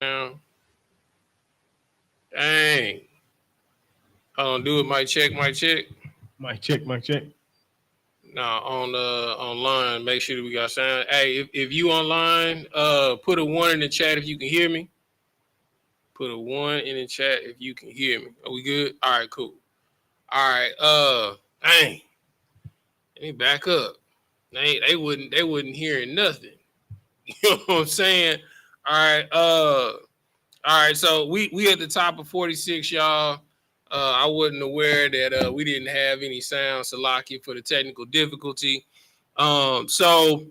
Now, dang. Hold on, do it. Mic check, mic check. Mic check, mic check. Nah, on online, make sure that we got sound. Hey, if you online, put a 1 in the chat if you can hear me. Put a 1 in the chat if you can hear me. Are we good? All right, cool. All right, dang. Let me back up. They wouldn't hearing nothing. You know what I'm saying? All right, so we at the top of 46, y'all. I wasn't aware that we didn't have any sound, Salaki, for the technical difficulty. So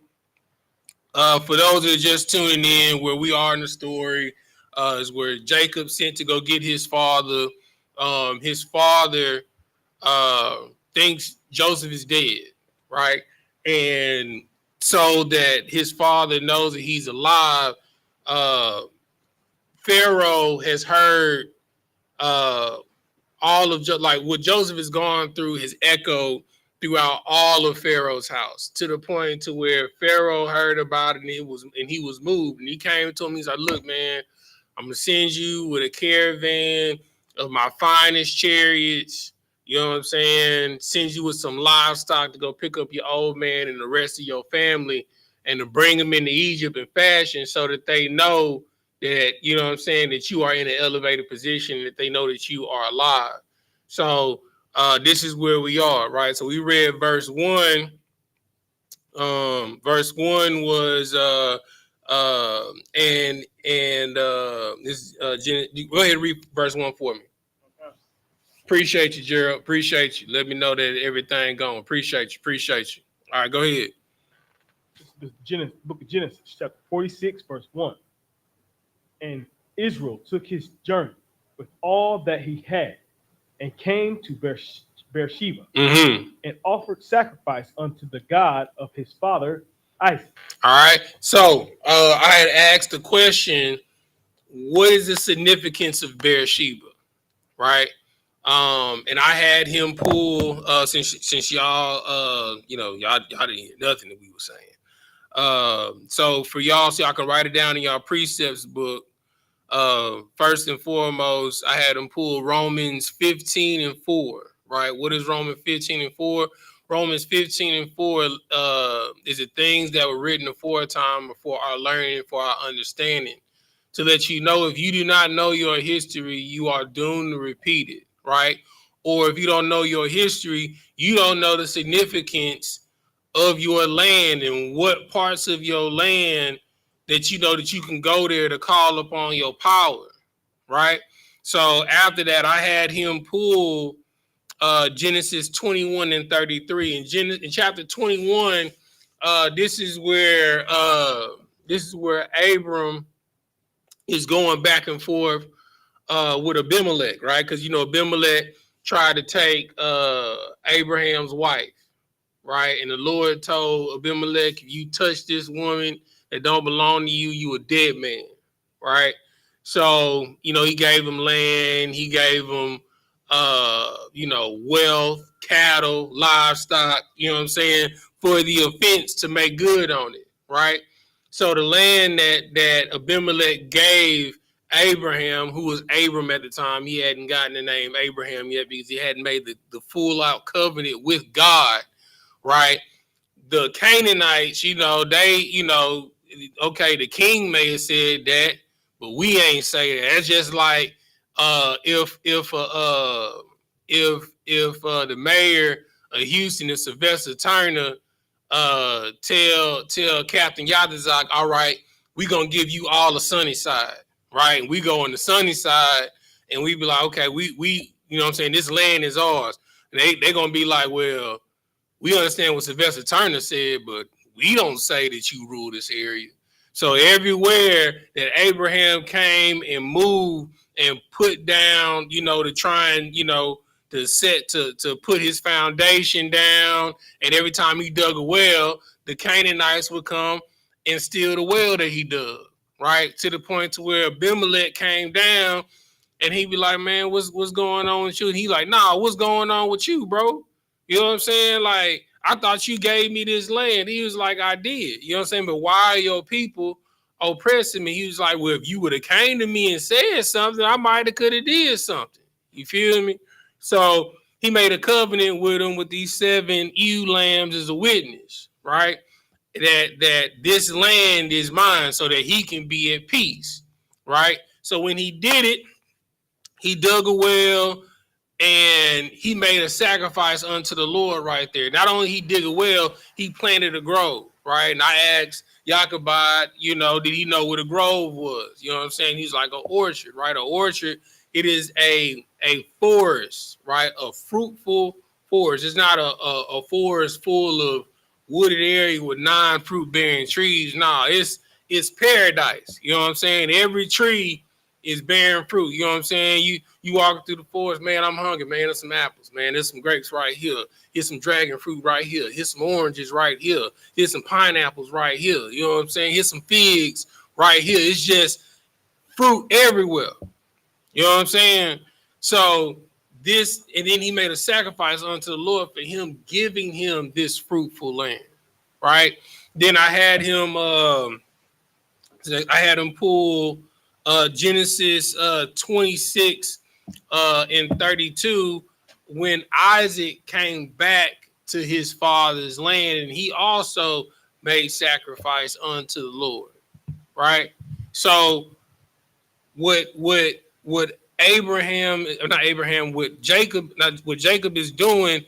for those that are just tuning in, where we are in the story is where Jacob sent to go get his father. His father thinks Joseph is dead, right? And so that his father knows that he's alive, Pharaoh has heard all of like what Joseph has gone through has echoed throughout all of Pharaoh's house, to the point to where Pharaoh heard about it and he was moved, and he came to him. He's like, "Look, man, I'm gonna send you with a caravan of my finest chariots. You know what I'm saying? Send you with some livestock to go pick up your old man and the rest of your family, and to bring them into Egypt in fashion, so that they know that, you know what I'm saying, that you are in an elevated position, that they know that you are alive." So this is where we are, right? So we read verse 1. Verse 1 was this go ahead and read verse 1 for me. Okay. Appreciate you, Gerald. Appreciate you. Let me know that everything going. Appreciate you. All right, go ahead. The book of Genesis, chapter 46, verse 1. And Israel took his journey with all that he had, and came to Beersheba, and offered sacrifice unto the God of his father Isaac. All right. So I had asked the question, what is the significance of Beersheba? Right. And I had him pull since y'all y'all didn't hear nothing that we were saying. So for y'all, so y'all can write it down in y'all precepts book. First and foremost, I had him pull Romans 15:4. Right? What is Romans 15:4? Romans 15:4 is the things that were written aforetime for our learning, for our understanding, to let you know if you do not know your history, you are doomed to repeat it, right? Or if you don't know your history, you don't know the significance of your land and what parts of your land that you know that you can go there to call upon your power, right? So after that, I had him pull Genesis 21:33. In chapter 21, this is where Abram is going back and forth with Abimelech, right? Because Abimelech tried to take Abraham's wife, right? And the Lord told Abimelech, if you touch this woman that don't belong to you, you a dead man, right? So, he gave him land, he gave him wealth, cattle, livestock, you know what I'm saying, for the offense to make good on it, right? So the land that Abimelech gave Abraham, who was Abram at the time, he hadn't gotten the name Abraham yet because he hadn't made the full out covenant with God, right? The Canaanites, okay, the king may have said that, but we ain't say that. That's just like if the mayor of Houston, if Sylvester Turner, tell Captain Yadazak, all right, we gonna give you all the sunny side, right? And we go on the sunny side, and we be like, okay, we you know what I'm saying, this land is ours. And they gonna be like, well, we understand what Sylvester Turner said, but we don't say that you rule this area. So everywhere that Abraham came and moved and put down, to try and, to put his foundation down, and every time he dug a well, the Canaanites would come and steal the well that he dug, right? To the point to where Abimelech came down and he'd be like, man, what's going on with you? And he like, nah, what's going on with you, bro? You know what I'm saying? Like, I thought you gave me this land. He was like, I did. You know what I'm saying? But why are your people oppressing me. He was like, well, if you would have came to me and said something, I might have could have did something. You feel me? So he made a covenant with him with these 7 ewe lambs as a witness, right? That this land is mine so that he can be at peace, right? So when he did it, he dug a well and he made a sacrifice unto the Lord right there. Not only he dig a well, he planted a grove, right? And I asked Yahakabad, did he know what a grove was? You know what I'm saying? He's like an orchard, right? An orchard, it is a forest, right? A fruitful forest. It's not a forest full of wooded area with 9 fruit-bearing trees. Nah, it's paradise. You know what I'm saying? Every tree is bearing fruit. You know what I'm saying? You walking through the forest, man, I'm hungry, man. There's some apples, man. There's some grapes right here. Here's some dragon fruit right here. Here's some oranges right here. Here's some pineapples right here. You know what I'm saying? Here's some figs right here. It's just fruit everywhere. You know what I'm saying? So this, and then he made a sacrifice unto the Lord for him giving him this fruitful land, right? Then I had him pull Genesis 26 and 32 when Isaac came back to his father's land, and he also made sacrifice unto the Lord, right? So what Jacob is doing,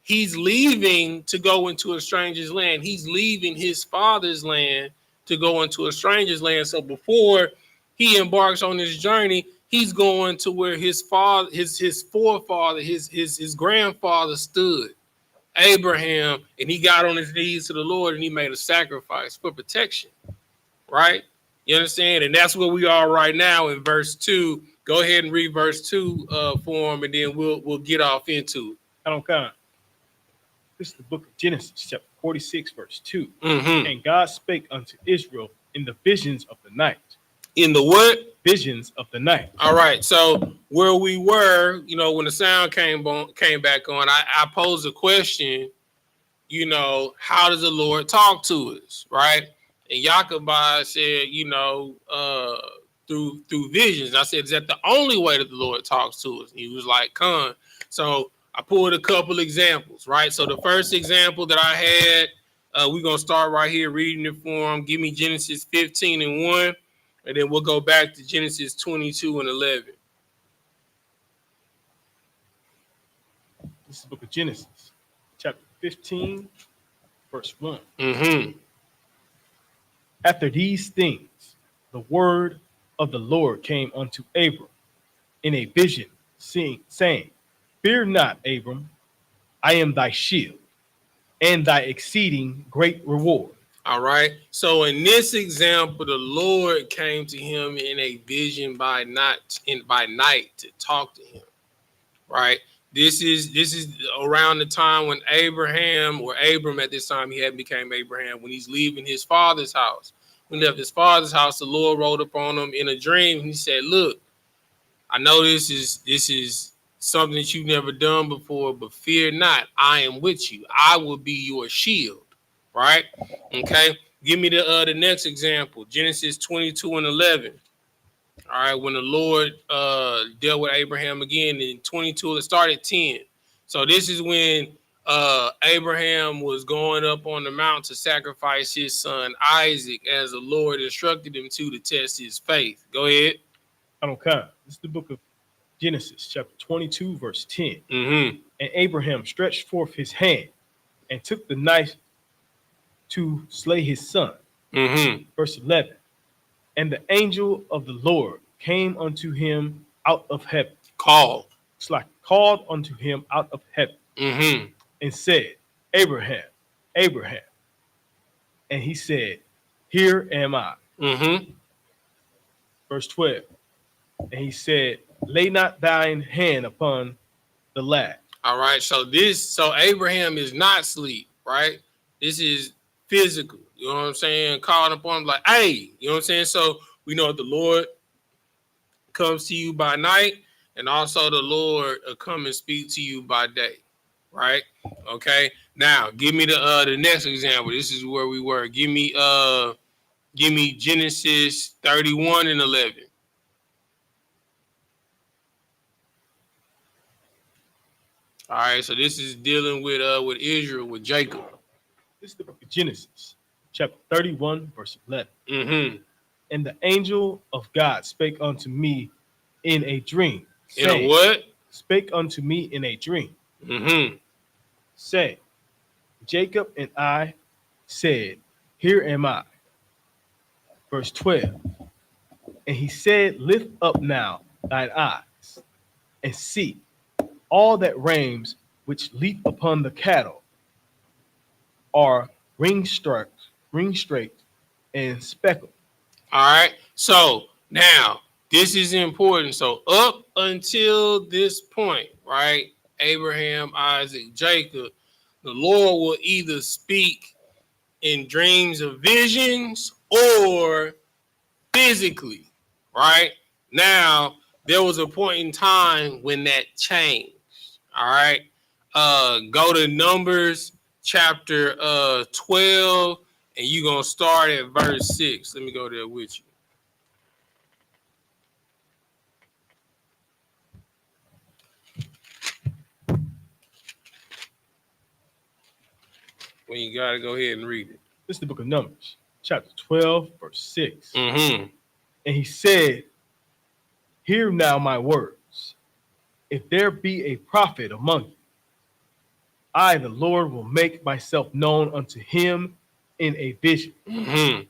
he's leaving to go into a stranger's land. He's leaving his father's land to go into a stranger's land. So before he embarks on this journey, he's going to where his father, his forefather, his grandfather stood, Abraham, and he got on his knees to the Lord and he made a sacrifice for protection, right? You understand? And that's where we are right now in verse 2. Go ahead and read verse 2 for him, and then we'll get off into it. I don't count. This is the book of Genesis, chapter 46, verse 2. Mm-hmm. And God spake unto Israel in the visions of the night. In the what? Visions of the night. All right. So where we were, when the sound came back on, I posed a question, how does the Lord talk to us, right? And Yahakabad said, through visions. I said, is that the only way that the Lord talks to us? And he was like, "Con." So I pulled a couple examples, right? So the first example that I had, we're going to start right here reading it for him. Give me Genesis 15 and 1, and then we'll go back to Genesis 22 and 11. This is the book of Genesis, chapter 15, verse 1. Mm-hmm. After these things, the word of the Lord came unto Abram in a vision, saying, Fear not, Abram, I am thy shield and thy exceeding great reward. All right. So in this example, the Lord came to him in a vision by night to talk to him. Right. This is around the time when Abram at this time, he hadn't became Abraham, when he's leaving his father's house. When he left his father's house, the Lord rode upon him in a dream. And he said, look, I know this is something that you've never done before, but fear not, I am with you. I will be your shield. Right? Okay. Give me the next example, Genesis 22 and 11. All right, when the Lord dealt with Abraham again in 22, it started 10. So this is when Abraham was going up on the mountain to sacrifice his son Isaac, as the Lord instructed him to test his faith. Go ahead. I don't count. This is the book of Genesis, chapter 22, verse 10. Mm-hmm. And Abraham stretched forth his hand and took the knife to slay his son. Mm-hmm. Verse 11. And the angel of the Lord came unto him out of heaven. Called Unto him out of heaven. Mm-hmm. And said, Abraham, Abraham. And he said, Here am I. Mm-hmm. Verse 12. And he said, Lay not thine hand upon the lad. All right. So Abraham is not asleep, right? This is physical. You know what I'm saying? Calling upon him like, hey, you know what I'm saying? So we know the Lord comes to you by night, and also the Lord come and speak to you by day, right? Okay. Now give me the next example. This is where we were. Give me Give me Genesis 31 and 11. All right, so this is dealing with Israel, with Jacob. This is the book of Genesis, chapter 31, verse 11. Mm-hmm. And the angel of God spake unto me in a dream, In a saying, what? spake unto me in a dream, Mm-hmm. saying, Jacob, and I said, here am I. Verse 12. And he said, lift up now thine eyes, and see all that rams which leap upon the cattle are ring straight and speckled. All right. So now this is important. So up until this point, right? Abraham, Isaac, Jacob, the Lord will either speak in dreams or visions or physically, right? Now, there was a point in time when that changed. All right. Go to Numbers chapter 12, and you're gonna start at verse 6. Let me go there with you. When you gotta go ahead and read it. This is the book of Numbers, chapter 12, verse 6. Mm-hmm. And he said, hear now my words. If there be a prophet among you, I, the Lord, will make myself known unto him in a vision, Mm-hmm.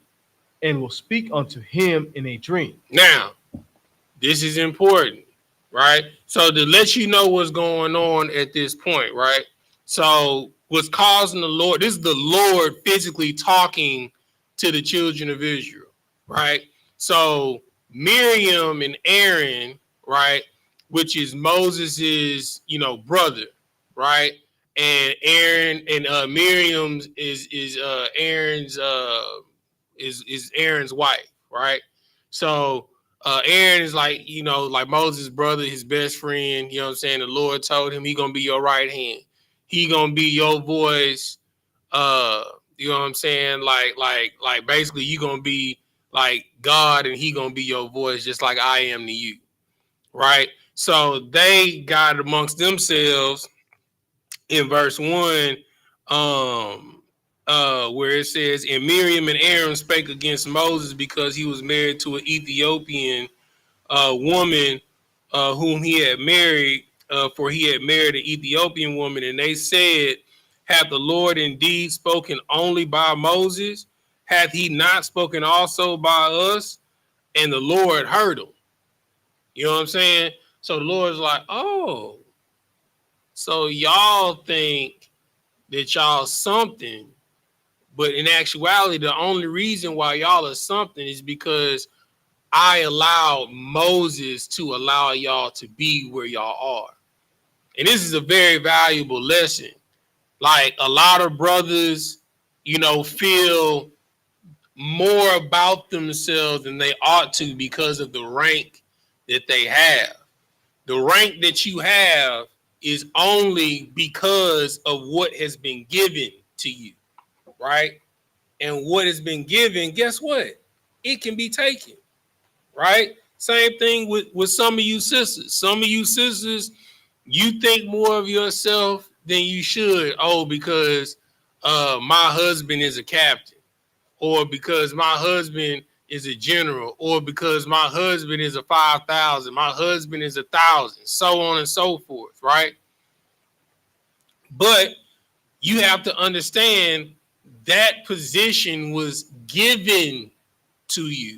and will speak unto him in a dream. Now, this is important, right? So to let you know what's going on at this point, right? So what's causing the Lord, this is the Lord physically talking to the children of Israel, right? So Miriam and Aaron, right, which is Moses's, brother, right? And Aaron and Miriam's is Aaron's is Aaron's wife, right? So Aaron is like Moses' brother, his best friend. You know what I'm saying? The Lord told him he gonna be your right hand. He gonna be your voice. Uh, you know what I'm saying? Like basically you gonna be like God and he gonna be your voice just like I am to you. Right? So they got amongst themselves in verse 1, where it says, and Miriam and Aaron spake against Moses because he was married to an Ethiopian woman whom he had married, for he had married an Ethiopian woman. And they said, hath the Lord indeed spoken only by Moses? Hath he not spoken also by us? And the Lord heard him. You know what I'm saying? So the Lord's like, oh, so y'all think that y'all something, but in actuality, the only reason why y'all are something is because I allowed Moses to allow y'all to be where y'all are. And this is a very valuable lesson. Like a lot of brothers, feel more about themselves than they ought to because of the rank that they have. The rank that you have is only because of what has been given to you, right? And what has been given, guess what? It can be taken. Right? Same thing with some of you sisters. Some of you sisters, you think more of yourself than you should. Oh, because my husband is a captain, or because my husband is a general, or because my husband is a 5,000, my husband is 1,000, so on and so forth, right? But you have to understand that position was given to you,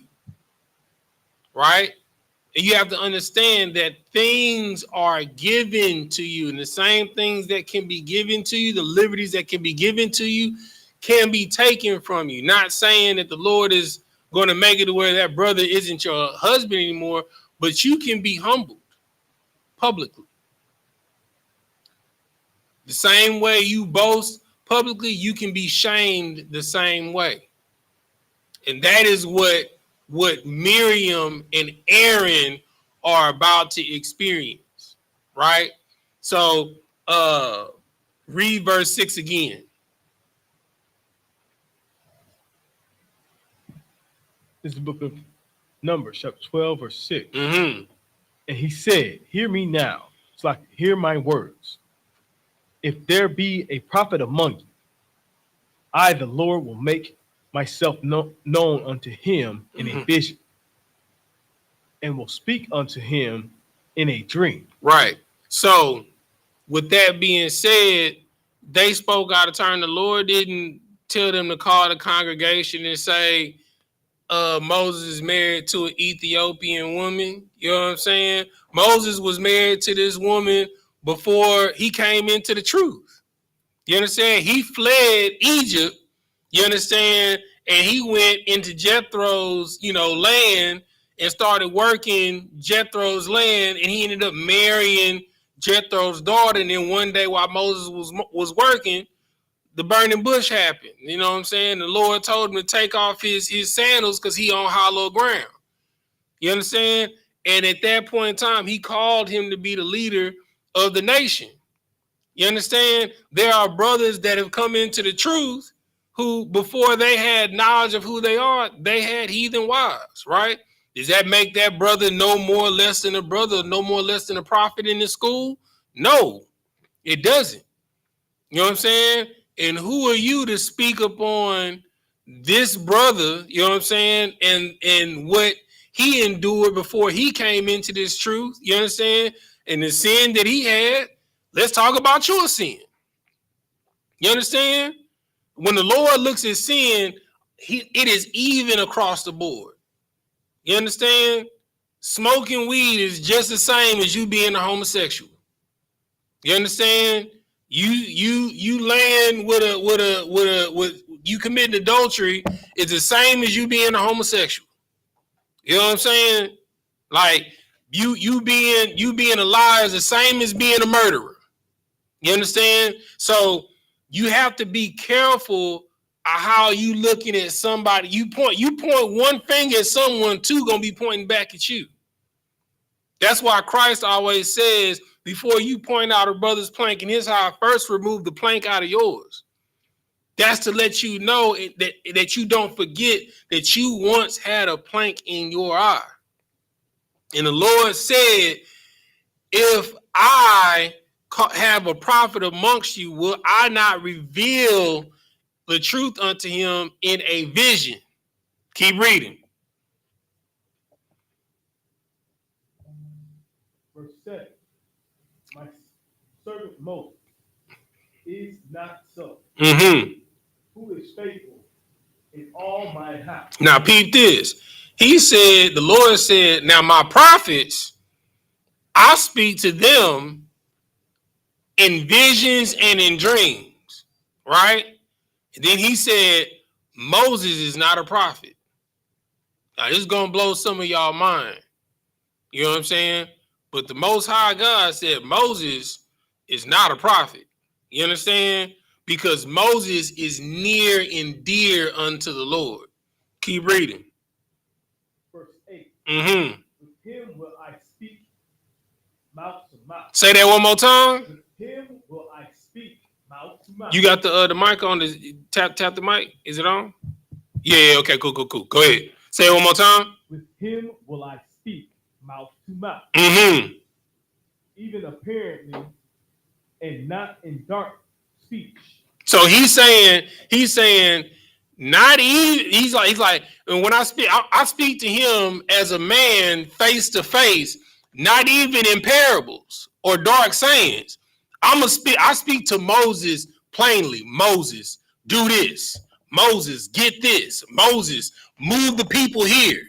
right? And you have to understand that things are given to you, and the same things that can be given to you, the liberties that can be given to you, can be taken from you. Not saying that the Lord is going to make it to where that brother isn't your husband anymore, but you can be humbled publicly. The same way you boast publicly, you can be shamed the same way. And that is what Miriam and Aaron are about to experience, right? So read verse 6 again. This is the book of Numbers, chapter 12, verse 6. Mm-hmm. And he said, hear me now. It's like, hear my words. If there be a prophet among you, I, the Lord, will make myself known unto him in a vision, and will speak unto him in a dream. Right. So, with that being said, they spoke out of turn. The Lord didn't tell them to call the congregation and say, Moses is married to an Ethiopian woman. You know what I'm saying? Moses was married to this woman before he came into the truth. You understand? He fled Egypt. You understand? And he went into Jethro's, land and started working Jethro's land, and he ended up marrying Jethro's daughter. And then one day while Moses was working, the burning bush happened. You know what I'm saying? The Lord told him to take off his sandals because he on hollow ground. You understand? And at that point in time, he called him to be the leader of the nation. You understand? There are brothers that have come into the truth who, before they had knowledge of who they are, they had heathen wives, right? Does that make that brother no more or less than a brother, no more or less than a prophet in the school? No, it doesn't. You know what I'm saying? And who are you to speak upon this brother, you know what I'm saying, and what he endured before he came into this truth, you understand? And the sin that he had, let's talk about your sin. You understand? When the Lord looks at sin, it is even across the board. You understand? Smoking weed is just the same as you being a homosexual. You understand? You laying with you committing adultery is the same as you being a homosexual. You know what I'm saying? Like you being a liar is the same as being a murderer. You understand? So you have to be careful of how you looking at somebody. You point one finger at someone, two gonna be pointing back at you. That's why Christ always says, before you point out a brother's plank in his eye, first remove the plank out of yours. That's to let you know that you don't forget that you once had a plank in your eye. And the Lord said, if I have a prophet amongst you, will I not reveal the truth unto him in a vision? Keep reading. Verse 7. My servant Moses is not so. Mm-hmm. Who is faithful in all my house. Now, peep this. He said, the Lord said, now my prophets, I speak to them in visions and in dreams, right? And then he said, Moses is not a prophet. Now, this is going to blow some of y'all mind. You know what I'm saying? But the Most High God said Moses is not a prophet. You understand? Because Moses is near and dear unto the Lord. Keep reading. Verse 8. Mm-hmm. With him will I speak mouth to mouth. Say that one more time. With him will I speak mouth to mouth. You got the mic on. Tap the mic. Is it on? Yeah. Okay. Cool. Go ahead. Say it one more time. With him will I speak mouth to mouth. Mm-hmm. Even apparently, and not in dark speech. So he's saying, not even. He's like, and when I speak to him as a man face to face, not even in parables or dark sayings. I speak to Moses plainly. Moses, do this. Moses, get this. Moses, move the people here.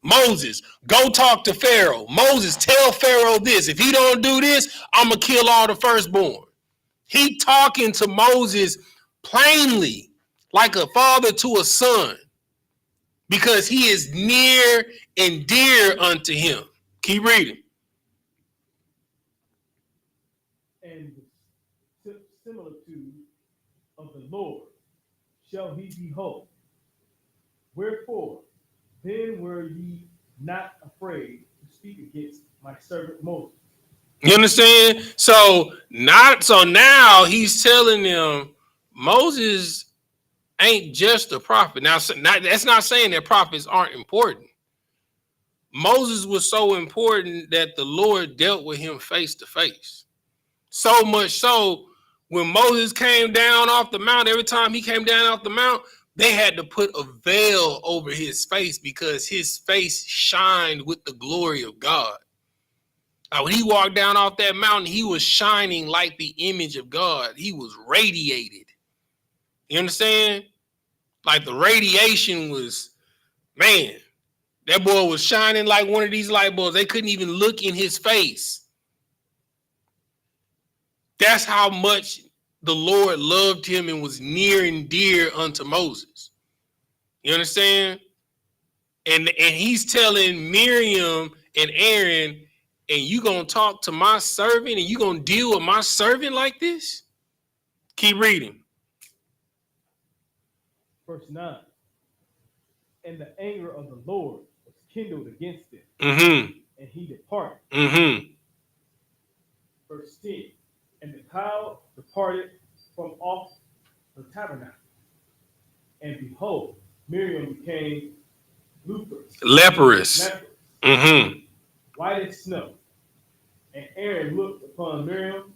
Moses, go talk to Pharaoh. Moses, tell Pharaoh this. If he don't do this, I'm going to kill all the firstborn. He talking to Moses plainly, like a father to a son, because he is near and dear unto him. Keep reading. And the similitude of the Lord shall he behold. Wherefore, then were ye not afraid to speak against my servant Moses. You understand? So now he's telling them, Moses ain't just a prophet. Now, that's not saying that prophets aren't important. Moses was so important that the Lord dealt with him face to face. So much so, when Moses came down off the mount, every time he came down off the mount, they had to put a veil over his face because his face shined with the glory of God. Now, when he walked down off that mountain, he was shining like the image of God. He was radiated. You understand? Like the radiation was, man, that boy was shining like one of these light bulbs. They couldn't even look in his face. That's how much the Lord loved him and was near and dear unto Moses. You understand? And he's telling Miriam and Aaron, and you gonna talk to my servant and you gonna deal with my servant like this? Keep reading. Verse 9. And the anger of the Lord was kindled against them, and he departed. Verse 10. And the cloud departed from off the tabernacle, and behold, Miriam became leprous, white as snow. And Aaron looked upon Miriam,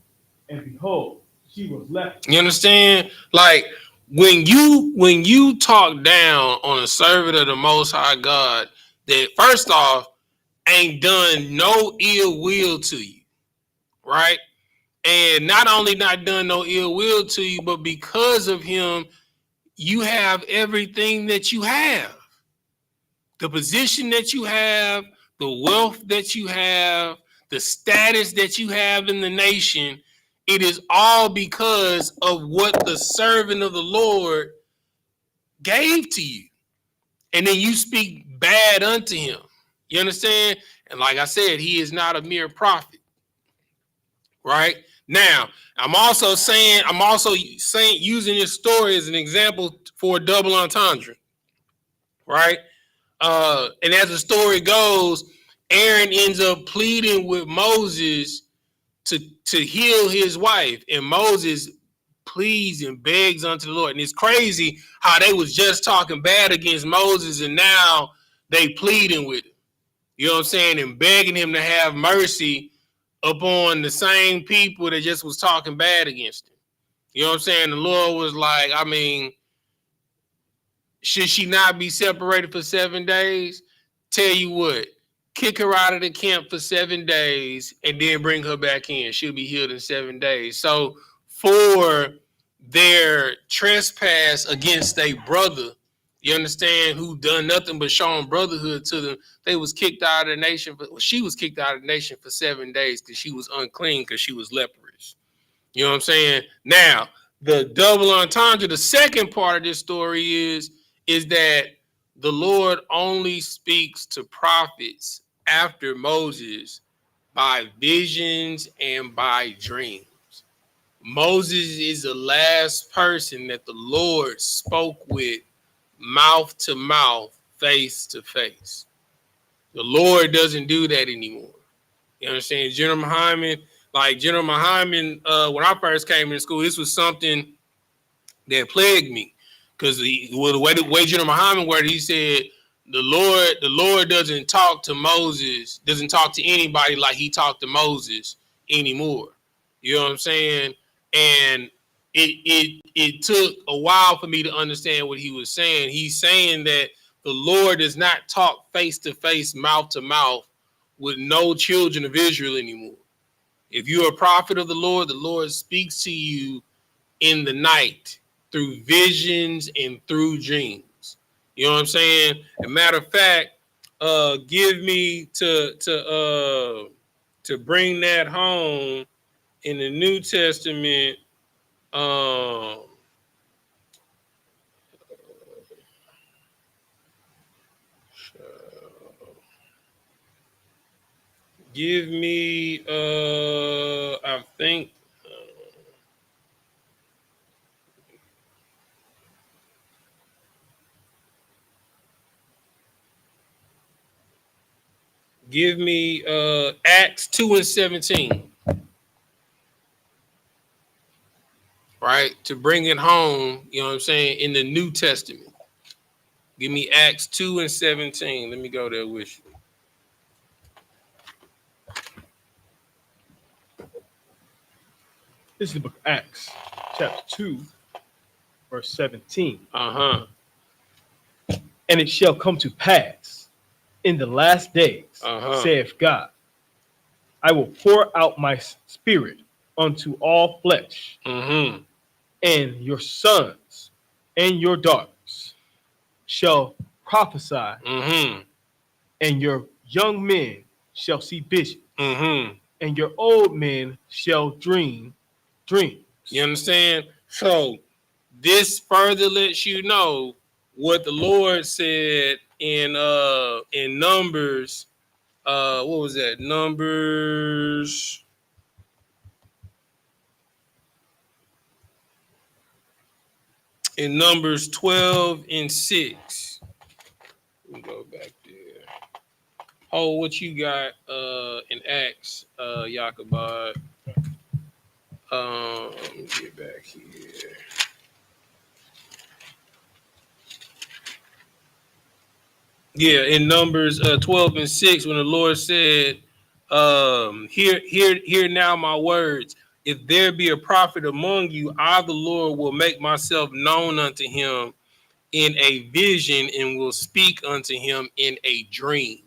and behold, she was leprous. You understand? Like when you talk down on a servant of the Most High God, that first off ain't done no ill will to you, right? And not only not done no ill will to you, but because of him, you have everything that you have. The position that you have, the wealth that you have, the status that you have in the nation, it is all because of what the servant of the Lord gave to you. And then you speak bad unto him. You understand? And like I said, he is not a mere prophet. Right? Now, I'm also saying using this story as an example for a double entendre. Right? And as the story goes, Aaron ends up pleading with Moses to heal his wife, and Moses pleads and begs unto the Lord. And it's crazy how they was just talking bad against Moses, and now they pleading with him. You know what I'm saying? And begging him to have mercy upon the same people that just was talking bad against him. You know what I'm saying? The Lord was like, I mean, should she not be separated for 7 days? Tell you what, kick her out of the camp for 7 days and then bring her back in. She'll be healed in 7 days. So for their trespass against a brother, you understand, who done nothing but showing brotherhood to them, they was kicked out of the nation. She was kicked out of the nation for 7 days because she was unclean because she was leprous. You know what I'm saying? Now, the double entendre, the second part of this story is that the Lord only speaks to prophets after Moses by visions and by dreams. Moses is the last person that the Lord spoke with mouth to mouth, face to face. The Lord doesn't do that anymore. You understand? General Muhammad, when I first came into school, this was something that plagued me. Because the way General Muhammad worded, he said, the Lord doesn't talk to Moses, doesn't talk to anybody like he talked to Moses anymore. You know what I'm saying? And it took a while for me to understand what he was saying. He's saying that the Lord does not talk face to face, mouth to mouth with no children of Israel anymore. If you're a prophet of the Lord speaks to you in the night through visions and through dreams. You know what I'm saying? As a matter of fact, give me to bring that home in the New Testament. Give me I think give me Acts 2:17. Right? right? To bring it home, you know what I'm saying, in the New Testament. Give me Acts 2:17. Let me go there with you. This is the book of Acts, chapter 2, verse 17. Uh-huh. And it shall come to pass in the last days, saith God, I will pour out my spirit unto all flesh, Mm-hmm. and your sons and your daughters shall prophesy, Mm-hmm. and your young men shall see visions, Mm-hmm. and your old men shall dream dreams. You understand? So this further lets you know what the Lord said in Numbers. What was that? Numbers. In Numbers 12:6. Let me go back there. Oh, what you got in Acts, Yakabad? Let me get back here. Yeah, in Numbers 12:6, when the Lord said, hear now my words. If there be a prophet among you, I, the Lord, will make myself known unto him in a vision and will speak unto him in a dream.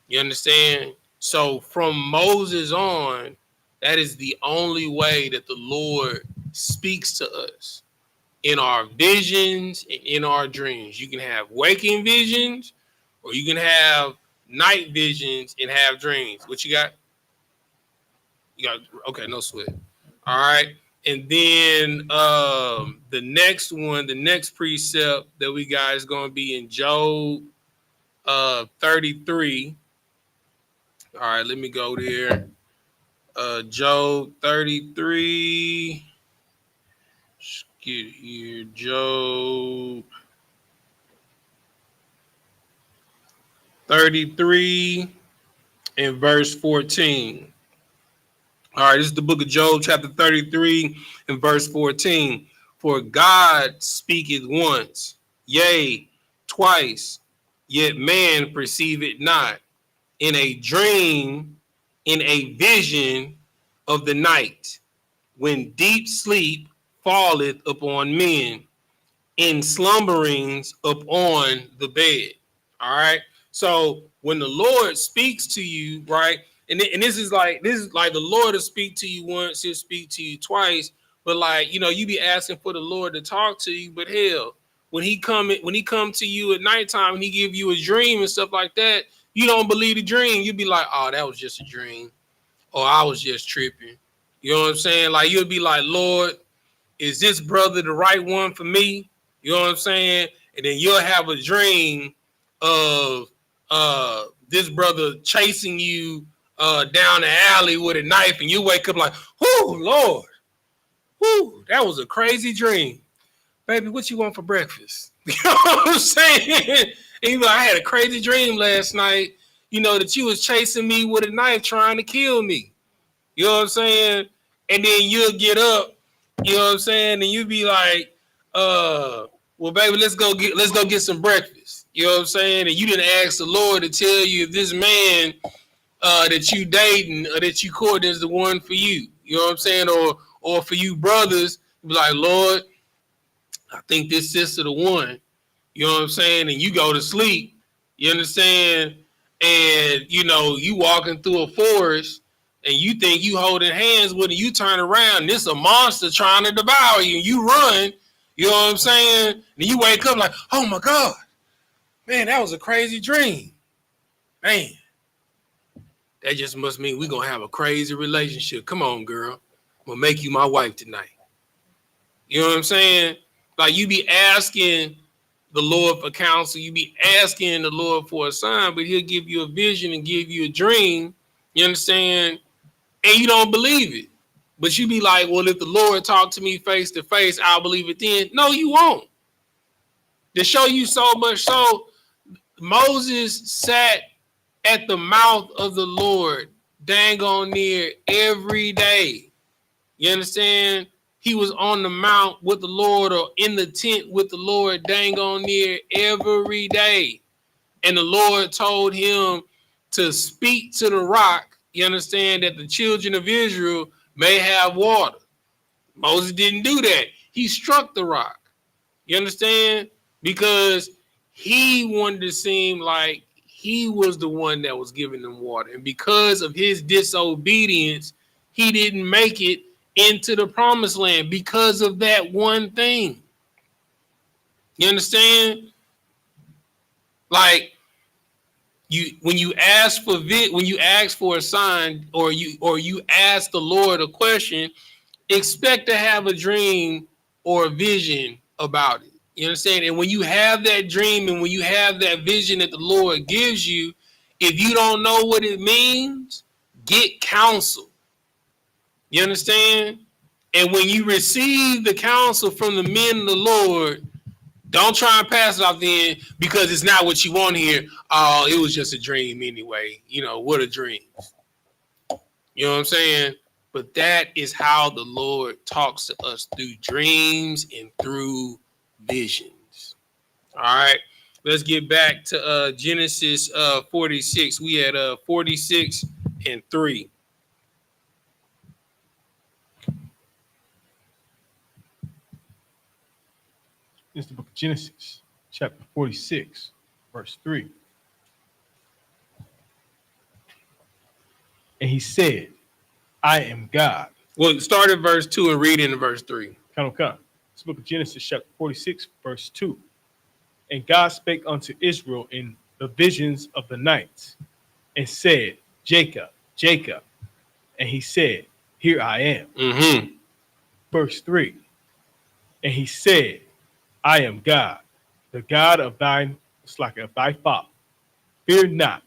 You understand? So from Moses on, that is the only way that the Lord speaks to us, in our visions and in our dreams. You can have waking visions, or you can have night visions and have dreams. What you got? You got, okay, no sweat. All right. And then the next one, the next precept that we got is going to be in Job 33. All right, let me go there. Job 33. Let's get here. Job 33 and verse 14. All right, this is the book of Job, chapter 33 and verse 14. For God speaketh once, yea, twice, yet man perceive it not. In a dream, in a vision of the night, when deep sleep falleth upon men, in slumberings upon the bed. All right. So when the Lord speaks to you, right, and this is like the Lord will speak to you once, he'll speak to you twice, but like, you know, you be asking for the Lord to talk to you, but hell, when he come to you at nighttime and he give you a dream and stuff like that, you don't believe the dream. You be like, oh, that was just a dream, or I was just tripping. You know what I'm saying? Like, you'll be like, Lord, is this brother the right one for me? You know what I'm saying? And then you'll have a dream of this brother chasing you down the alley with a knife, and you wake up like, "Whoo, Lord, whoo, that was a crazy dream, baby. What you want for breakfast?" You know what I'm saying? And you know, I had a crazy dream last night. You know that you was chasing me with a knife, trying to kill me. You know what I'm saying? And then you'll get up, you know what I'm saying? And you be like, well, baby, let's go get some breakfast. You know what I'm saying? And you didn't ask the Lord to tell you if this man that you dating or that you courting is the one for you. You know what I'm saying? Or for you brothers, be like, Lord, I think this sister the one. You know what I'm saying? And you go to sleep. You understand? And you know, you walking through a forest and you think you holding hands with it, you turn around, and this a monster trying to devour you, and you run, you know what I'm saying? And you wake up like, oh my God, man, that was a crazy dream. Man, that just must mean we're gonna have a crazy relationship. Come on, girl. I'm gonna make you my wife tonight. You know what I'm saying? Like, you be asking the Lord for counsel, you be asking the Lord for a sign, but he'll give you a vision and give you a dream. You understand? And you don't believe it. But you be like, well, if the Lord talked to me face to face, I'll believe it then. No, you won't. To show you so much so, Moses sat at the mouth of the Lord dang on near every day. You understand? he was on the mount with the Lord or in the tent with the Lord dang on near every day. And the Lord told him to speak to the rock, you understand, that the children of Israel may have water. Moses didn't do that. He struck the rock. You understand? Because he wanted to seem like he was the one that was giving them water. And because of his disobedience, he didn't make it into the promised land because of that one thing. You understand? Like, when you ask for a sign, or you ask the Lord a question, expect to have a dream or a vision about it. You understand? And when you have that dream and when you have that vision that the Lord gives you, if you don't know what it means, get counsel. You understand? And when you receive the counsel from the men of the Lord, don't try and pass it off then because it's not what you want here. Oh, it was just a dream anyway. You know, what a dream. You know what I'm saying? But that is how the Lord talks to us, through dreams and through visions. All right. Let's get back to Genesis 46. We had 46 and 3. This is the book of Genesis, chapter 46, verse 3. And he said, I am God. Well, start at verse 2 and read into verse 3. Come. This book of Genesis, chapter 46, verse 2. And God spake unto Israel in the visions of the night, and said, Jacob, Jacob. And he said, Here I am. Mm-hmm. Verse 3. And he said, I am God, the God of thy father. Fear not,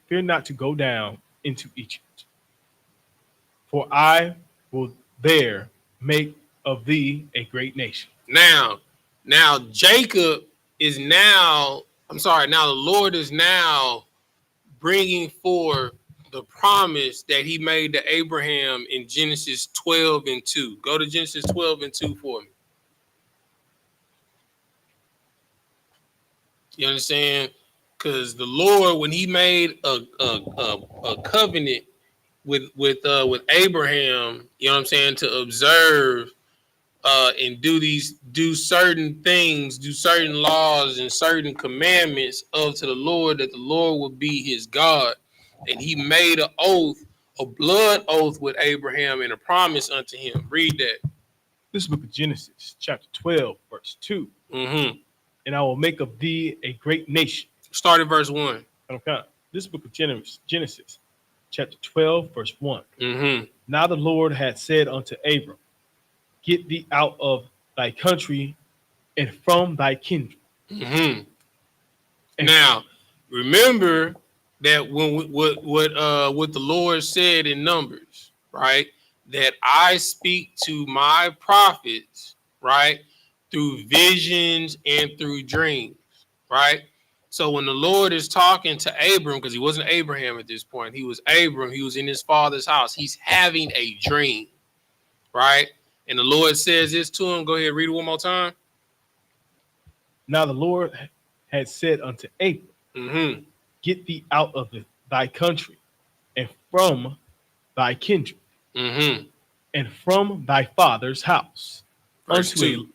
fear not to go down into Egypt. For I will there make of thee a great nation. Now Jacob is now the Lord is now bringing forth the promise that he made to Abraham in Genesis 12 and 2. Go to Genesis 12 and 2 for me. You understand? Because the Lord, when he made a covenant with Abraham, you know what I'm saying, to observe and do certain things, do certain laws and certain commandments to the Lord, that the Lord would be his God. And he made an oath, a blood oath with Abraham, and a promise unto him. Read that. This is the book of Genesis, chapter 12, verse 2. Mm-hmm. And I will make of thee a great nation. Start at verse 1. Okay. This is the book of Genesis, chapter 12, verse 1. Mm-hmm. Now the Lord had said unto Abram, Get thee out of thy country and from thy kindred. Mm-hmm. Now, remember that when what the Lord said in Numbers, right? That I speak to my prophets, right, through visions and through dreams, right? So when the Lord is talking to Abram, because he wasn't Abraham at this point, he was Abram, he was in his father's house, he's having a dream, right? And the Lord says this to him. Go ahead, read it one more time. Now the Lord had said unto Abram, Mm-hmm. Get thee out of thy country and from thy kindred, Mm-hmm. and from thy father's house Verse 2.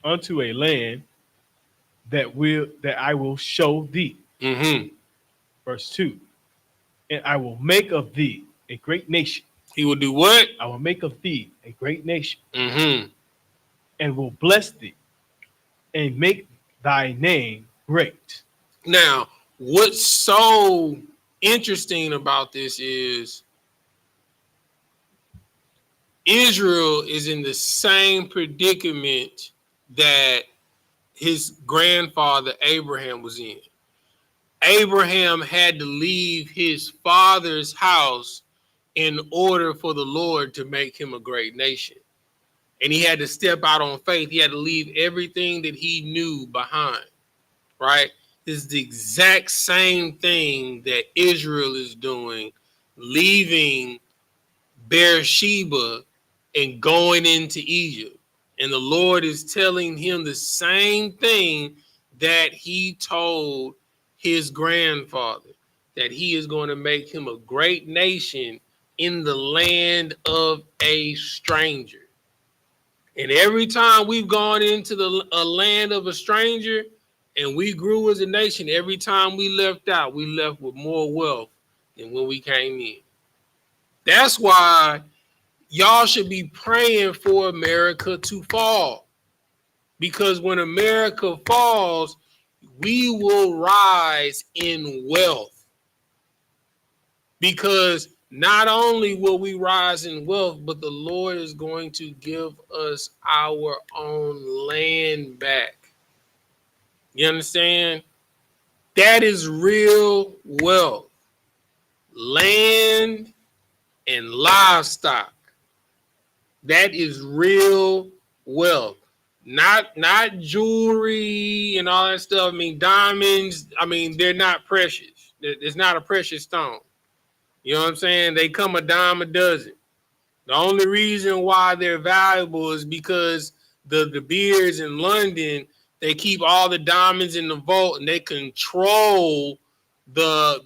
unto a land that I will show thee. Mm-hmm. Verse 2. And I will make of thee a great nation. He will do what? I will make of thee a great nation, Mm-hmm. and will bless thee, and make thy name great. Now, what's so interesting about this is Israel is in the same predicament that his grandfather Abraham was in. Abraham had to leave his father's house in order for the Lord to make him a great nation. And he had to step out on faith. He had to leave everything that he knew behind, right? This is the exact same thing that Israel is doing, leaving Beersheba and going into Egypt. And the Lord is telling him the same thing that he told his grandfather, that he is going to make him a great nation in the land of a stranger. And every time we've gone into a land of a stranger and we grew as a nation, every time we left out, we left with more wealth than when we came in. That's why y'all should be praying for America to fall. Because when America falls, we will rise in wealth. Because not only will we rise in wealth, but the Lord is going to give us our own land back. You understand? That is real wealth. Land and livestock. That is real wealth. Not jewelry and all that stuff. I mean, diamonds, I mean, they're not precious. It's not a precious stone. You know what I'm saying? They come a dime a dozen. The only reason why they're valuable is because the beers in London, they keep all the diamonds in the vault and they control they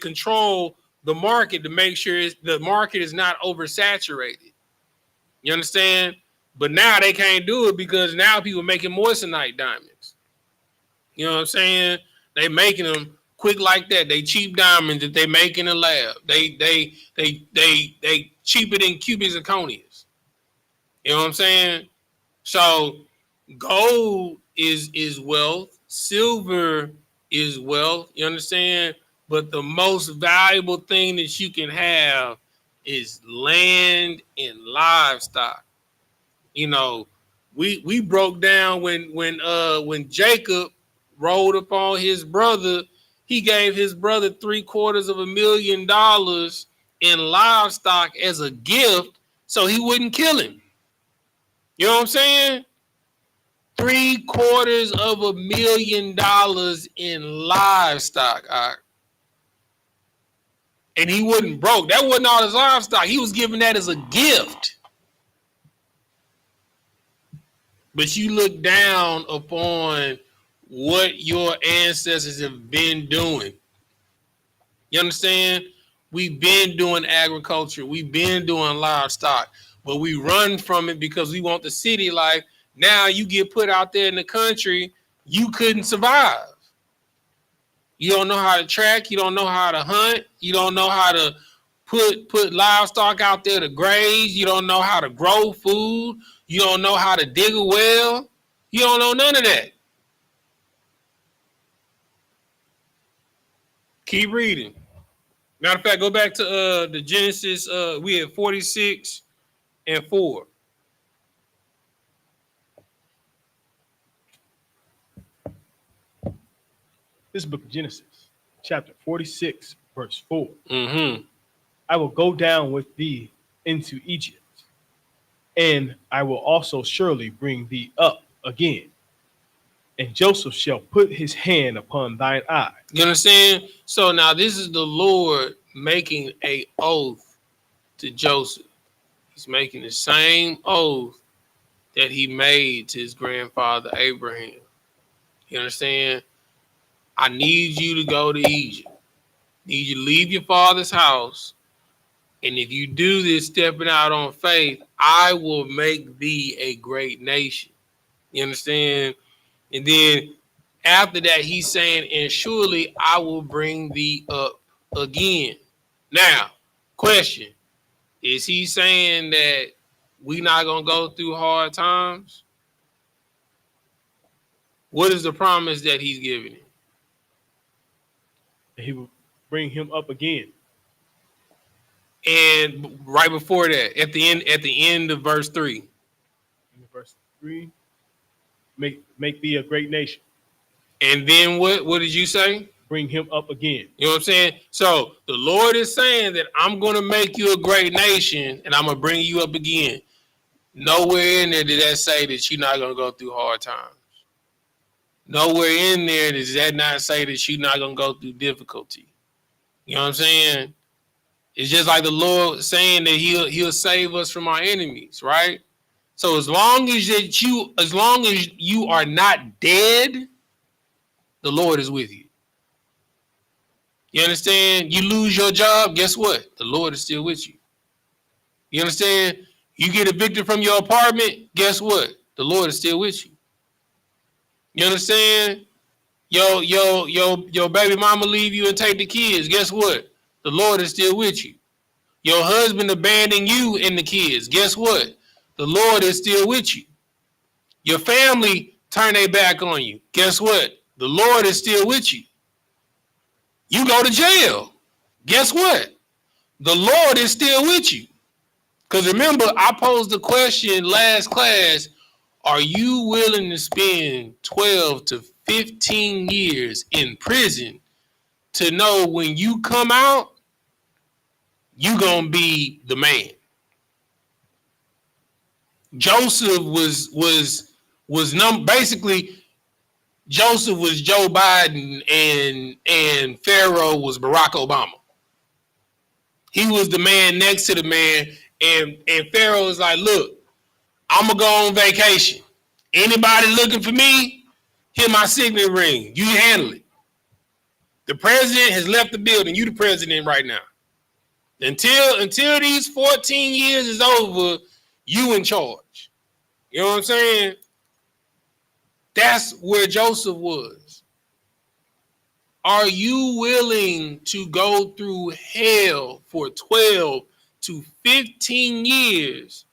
control the market to make sure the market is not oversaturated. You understand? But now they can't do it because now people are making moissanite diamonds. You know what I'm saying? They making them quick like that. They cheap diamonds that they make in the lab. They cheaper than cubic zirconias. You know what I'm saying? So gold is wealth. Silver is wealth. You understand? But the most valuable thing that you can have is land and livestock. You know, we broke down when Jacob rolled upon his brother, he gave his brother $750,000 in livestock as a gift so he wouldn't kill him. You know what I'm saying? $750,000 in livestock. And he wasn't broke. That wasn't all his livestock. He was giving that as a gift. But you look down upon what your ancestors have been doing. You understand? We've been doing agriculture. We've been doing livestock. But we run from it because we want the city life. Now you get put out there in the country, you couldn't survive. You don't know how to track. You don't know how to hunt. You don't know how to put livestock out there to graze. You don't know how to grow food. You don't know how to dig a well. You don't know none of that. Keep reading. Matter of fact, go back to the Genesis. We had 46 and 4. This book of Genesis, chapter 46, verse 4. Mm-hmm. I will go down with thee into Egypt, and I will also surely bring thee up again. And Joseph shall put his hand upon thine eye. You understand? So now this is the Lord making an oath to Joseph. He's making the same oath that he made to his grandfather Abraham. You understand? I need you to go to Egypt. I need you to leave your father's house. And if you do this stepping out on faith, I will make thee a great nation. You understand? And then after that, he's saying, and surely I will bring thee up again. Now, question, is he saying that we not going to go through hard times? What is the promise that he's giving him? He will bring him up again. And right before that, at the end of verse 3. In verse 3, make thee a great nation. And then what did you say? Bring him up again. You know what I'm saying? So the Lord is saying that I'm going to make you a great nation and I'm going to bring you up again. Nowhere in there did that say that you're not going to go through hard times. Nowhere in there does that not say that you're not going to go through difficulty. You know what I'm saying? It's just like the Lord saying that He'll save us from our enemies, right? So as long as you are not dead, the Lord is with you. You understand? You lose your job, guess what? The Lord is still with you. You understand? You get evicted from your apartment, guess what? The Lord is still with you. You understand? Your baby mama leave you and take the kids, guess what? The Lord is still with you. Your husband abandoned you and the kids, guess what? The Lord is still with you. Your family turn their back on you, guess what? The Lord is still with you. You go to jail, guess what? The Lord is still with you. Because remember, I posed the question last class, are you willing to spend 12 to 15 years in prison to know when you come out, you going to be the man? Joseph basically Joseph was Joe Biden and Pharaoh was Barack Obama. He was the man next to the man, and Pharaoh was like, look, I'm gonna go on vacation. Anybody looking for me, hit my signet ring. You handle it. The president has left the building. You the president right now. Until these 14 years is over, you in charge. You know what I'm saying? That's where Joseph was. Are you willing to go through hell for 12 to 15 years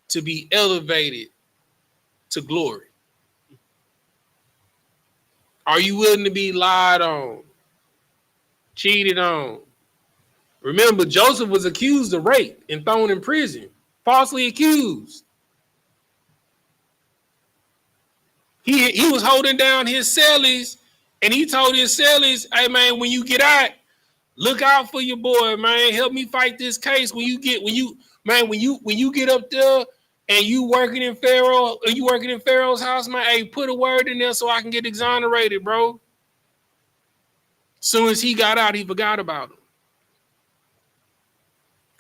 to be elevated to glory? Are you willing to be lied on, cheated on? Remember, Joseph was accused of rape and thrown in prison, falsely accused. He was holding down his cellies, and he told his cellies, hey, man, when you get out, look out for your boy, man. Help me fight this case. When you get up there and you working in Pharaoh's house, man, hey, put a word in there so I can get exonerated, bro. Soon as he got out, he forgot about him.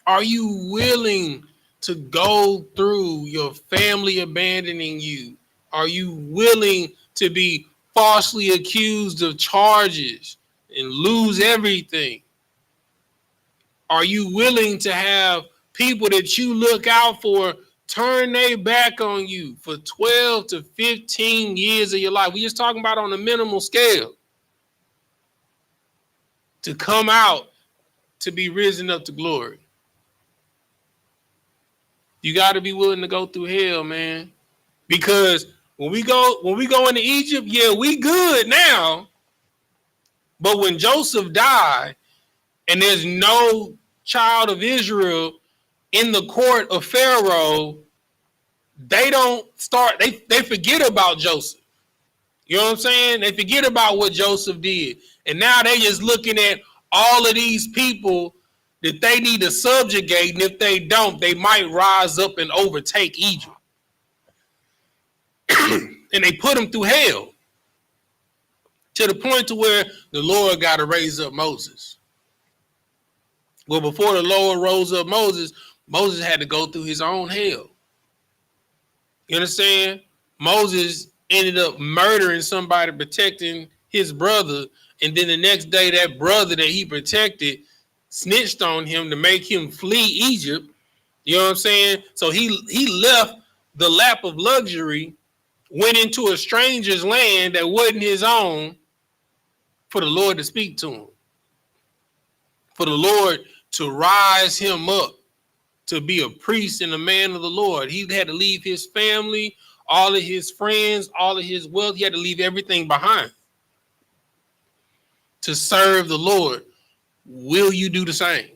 Are you willing to go through your family abandoning you? Are you willing to be falsely accused of charges and lose everything? Are you willing to have people that you look out for turn their back on you for 12 to 15 years of your life? We're just talking about on a minimal scale. To come out to be risen up to glory. You got to be willing to go through hell, man. Because when we go into Egypt, yeah, we good now. But when Joseph died and there's no child of Israel in the court of Pharaoh, they forget about Joseph. You know what I'm saying? They forget about what Joseph did. And now they just looking at all of these people that they need to subjugate, and if they don't, they might rise up and overtake Egypt. And they put them through hell to the point to where the Lord got to raise up Moses. Well, before the Lord rose up Moses, Moses had to go through his own hell. You understand? Moses ended up murdering somebody protecting his brother, and then the next day that brother that he protected snitched on him to make him flee Egypt. You know what I'm saying? So he left the lap of luxury, went into a stranger's land that wasn't his own for the Lord to speak to him, for the Lord to rise him up to be a priest and a man of the Lord. He had to leave his family, all of his friends, all of his wealth. He had to leave everything behind to serve the Lord. Will you do the same?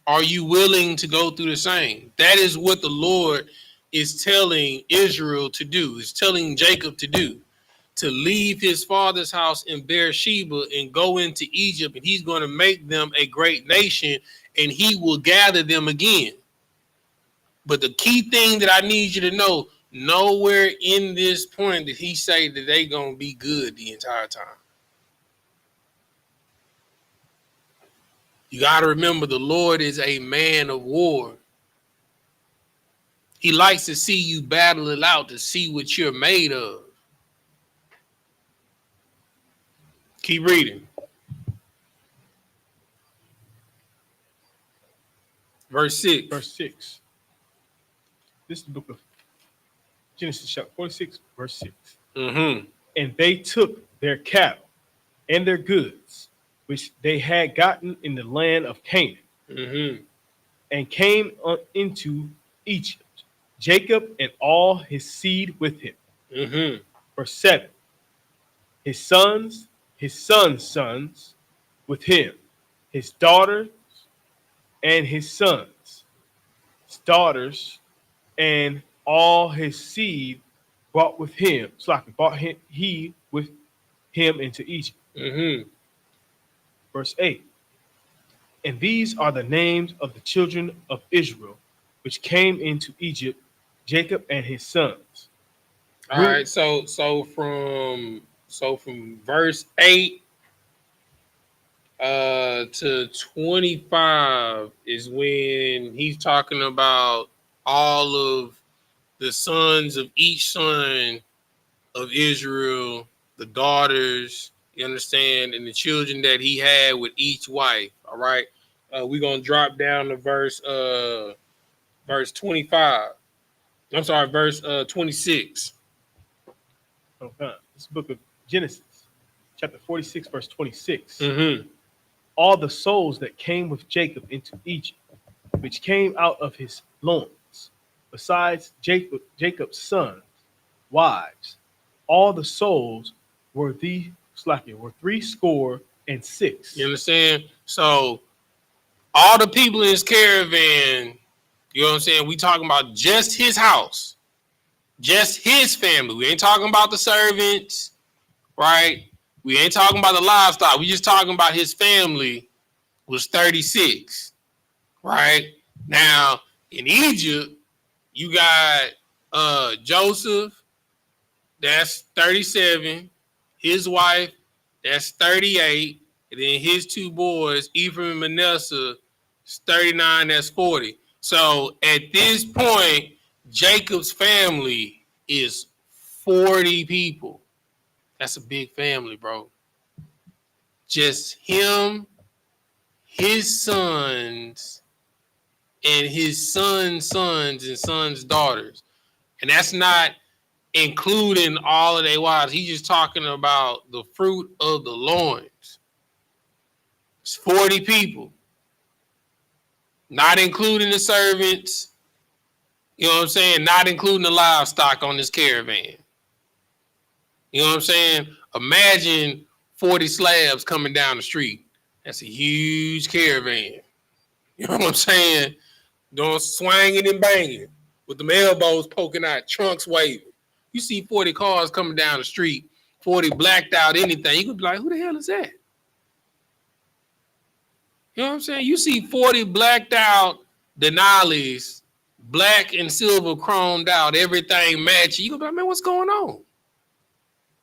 Are you willing to go through the same? That is what the Lord is telling Israel to do, is telling Jacob to do, to leave his father's house in Beersheba and go into Egypt, and he's going to make them a great nation, and he will gather them again. But the key thing that I need you to know, nowhere in this point did he say that they going to be good the entire time. You got to remember the Lord is a man of war. He likes to see you battle it out to see what you're made of. Keep reading. Verse 6. Verse 6. This is the book of Genesis chapter 46, verse 6. Mm-hmm. And they took their cattle and their goods, which they had gotten in the land of Canaan, Mm-hmm. and came into Egypt, Jacob and all his seed with him. Mm-hmm. Verse 7. His sons, his sons' sons with him, his daughters and his sons, his daughters, and all his seed brought with him. Brought he with him into Egypt. Mm-hmm. Verse 8. And these are the names of the children of Israel, which came into Egypt, Jacob and his sons. All right. So from verse 8 to 25 is when he's talking about all of the sons of each son of Israel, the daughters, you understand, and the children that he had with each wife. All right. We're gonna drop down to verse 25. I'm sorry, verse 26. Okay. This book of Genesis, chapter 46, verse 26. Mm-hmm. All the souls that came with Jacob into Egypt, which came out of his loins, besides Jacob's sons, wives, all the souls were were threescore and 6. You understand? So all the people in his caravan, you know what I'm saying? We talking about just his house, just his family. We ain't talking about the servants, right? We ain't talking about the livestock. We just talking about his family was 36, right? Now in Egypt, you got Joseph, that's 37, his wife, that's 38, and then his two boys, Ephraim and Manasseh, 39, that's 40. So at this point, Jacob's family is 40 people. That's a big family, bro. Just him, his sons, and his sons' sons and sons' daughters. And that's not including all of their wives. He's just talking about the fruit of the loins. It's 40 people, not including the servants, you know what I'm saying? Not including the livestock on this caravan. You know what I'm saying? Imagine 40 slabs coming down the street. That's a huge caravan. You know what I'm saying? Doing swinging and banging with them elbows poking out, trunks waving. You see 40 cars coming down the street, 40 blacked out anything. You could be like, who the hell is that? You know what I'm saying? You see 40 blacked out Denali's, black and silver chromed out, everything matching. You could be like, man, what's going on?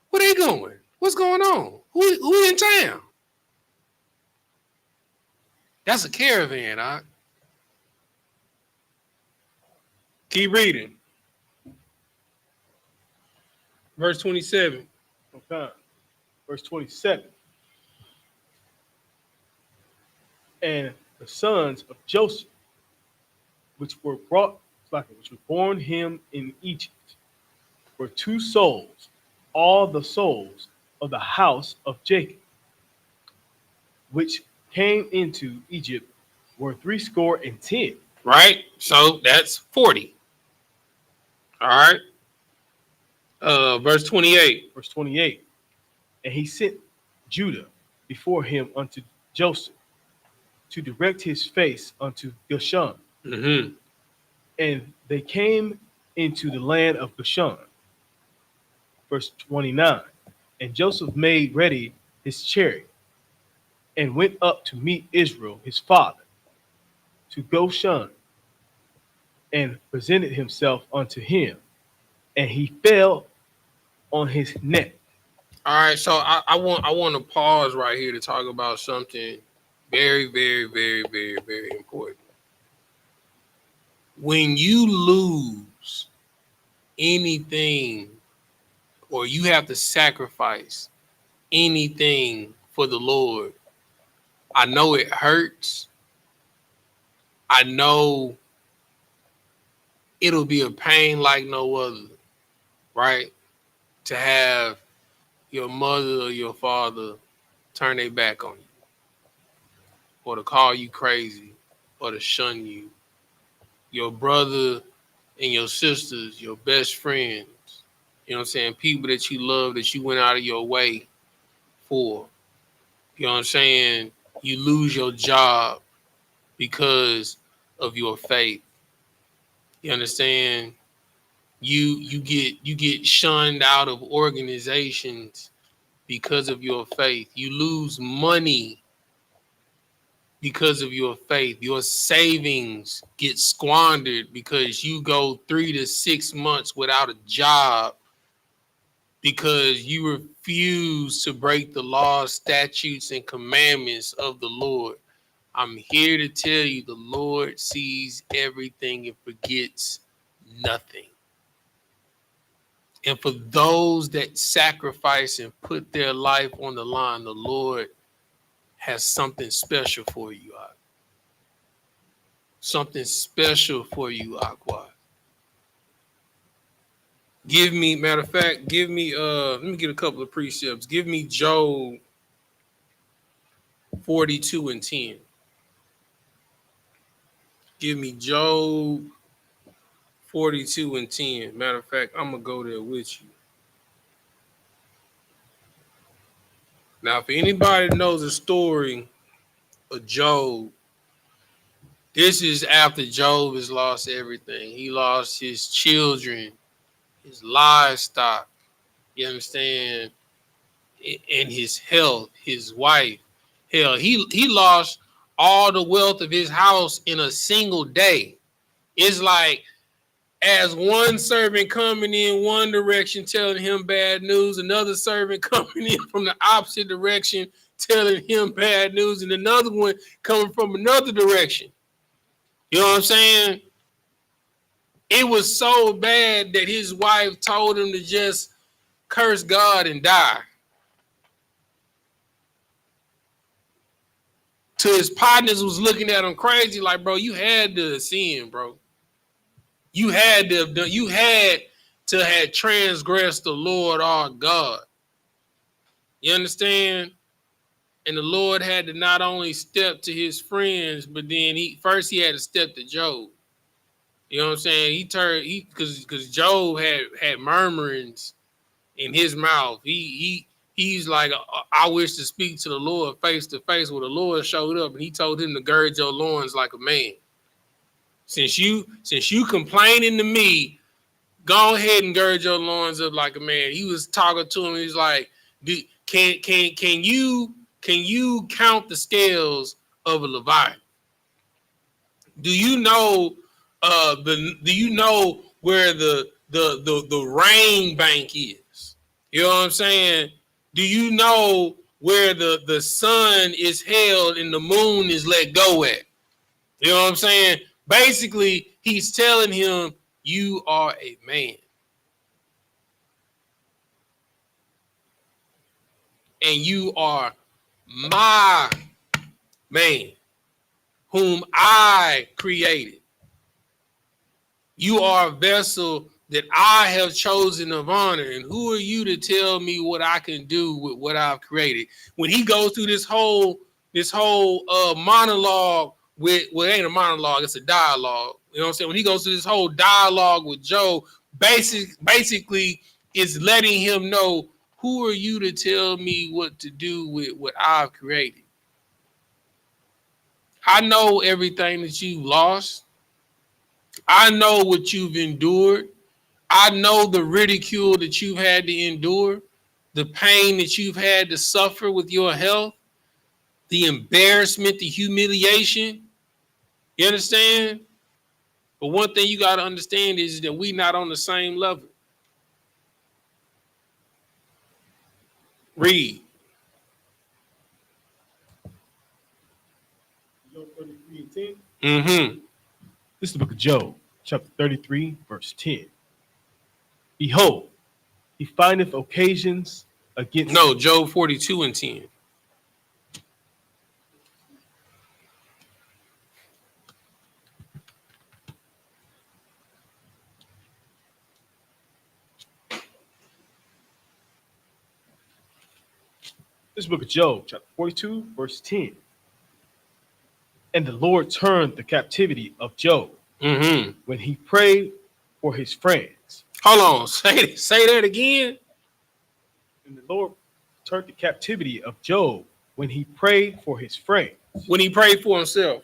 Where they going? What's going on? Who in town? That's a caravan, all right? Keep reading. Verse 27. Okay. Verse 27. And the sons of Joseph, which were born him in Egypt, were 2 souls, all the souls of the house of Jacob, which came into Egypt, were threescore and 10. Right? So that's 40. All right. Verse 28. Verse 28. And he sent Judah before him unto Joseph to direct his face unto Goshen. Mm-hmm. And they came into the land of Goshen. Verse 29. And Joseph made ready his chariot and went up to meet Israel, his father, to Goshen, and presented himself unto him. And he fell on his neck. All right. So I want to pause right here to talk about something Very, very, very, very, very important. When you lose anything or you have to sacrifice anything for the Lord, I know it hurts. I know it'll be a pain like no other, right? To have your mother or your father turn their back on you, or to call you crazy, or to shun you. Your brother and your sisters, your best friends, you know what I'm saying? People that you love, that you went out of your way for. You know what I'm saying? You lose your job because of your faith. You understand? You get shunned out of organizations because of your faith. You lose money because of your faith. Your savings get squandered because you go 3 to 6 months without a job because you refuse to break the laws, statutes, and commandments of the Lord. I'm here to tell you the Lord sees everything and forgets nothing. And for those that sacrifice and put their life on the line, the Lord has something special for you, Ak. Something special for you, Aqua. Give me, matter of fact, give me, let me get a couple of precepts. Give me Job 42 and 10. Give me Job 42 and 10. Matter of fact, I'm going to go there with you. Now, if anybody knows the story of Job, this is after Job has lost everything. He lost his children, his livestock, you understand, and his health, his wife. Hell, he lost all the wealth of his house in a single day. It's like as one servant coming in one direction telling him bad news, another servant coming in from the opposite direction telling him bad news, and another one coming from another direction. You know what I'm saying? It was so bad that his wife told him to just curse God and die. To his partners was looking at him crazy, like, bro, you had to sin, bro. You had to have done, you had to have transgressed the Lord our God. You understand? And the Lord had to not only step to his friends, but then he had to step to Job. You know what I'm saying? Because Job had murmurings in his mouth. He's like, I wish to speak to the Lord face to face. Well, the Lord showed up and he told him to gird your loins like a man. Since you complaining to me, go ahead and gird your loins up like a man. He was talking to him. He's like, can you count the scales of a Leviathan? Do you know do you know where the rain bank is? You know what I'm saying? Do you know where the sun is held and the moon is let go at? You know what I'm saying? Basically, he's telling him, you are a man. And you are my man, whom I created. You are a vessel that I have chosen of honor. And who are you to tell me what I can do with what I've created? When he goes through this whole monologue with, well, it ain't a monologue, it's a dialogue. You know what I'm saying? When he goes through this whole dialogue with Job, basically is letting him know, who are you to tell me what to do with what I've created? I know everything that you've lost. I know what you've endured. I know the ridicule that you've had to endure, the pain that you've had to suffer with your health, the embarrassment, the humiliation. You understand? But one thing you got to understand is that we not on the same level. Read. Mm-hmm. This is the book of Job, chapter 33, verse 10. Behold, he findeth occasions against No, Job 42 and 10. this book of Job, chapter 42, verse 10. And the Lord turned the captivity of Job Mm-hmm. when he prayed for his friends. Hold on. Say that again. And the Lord turned the captivity of Job when he prayed for his friends. When he prayed for himself.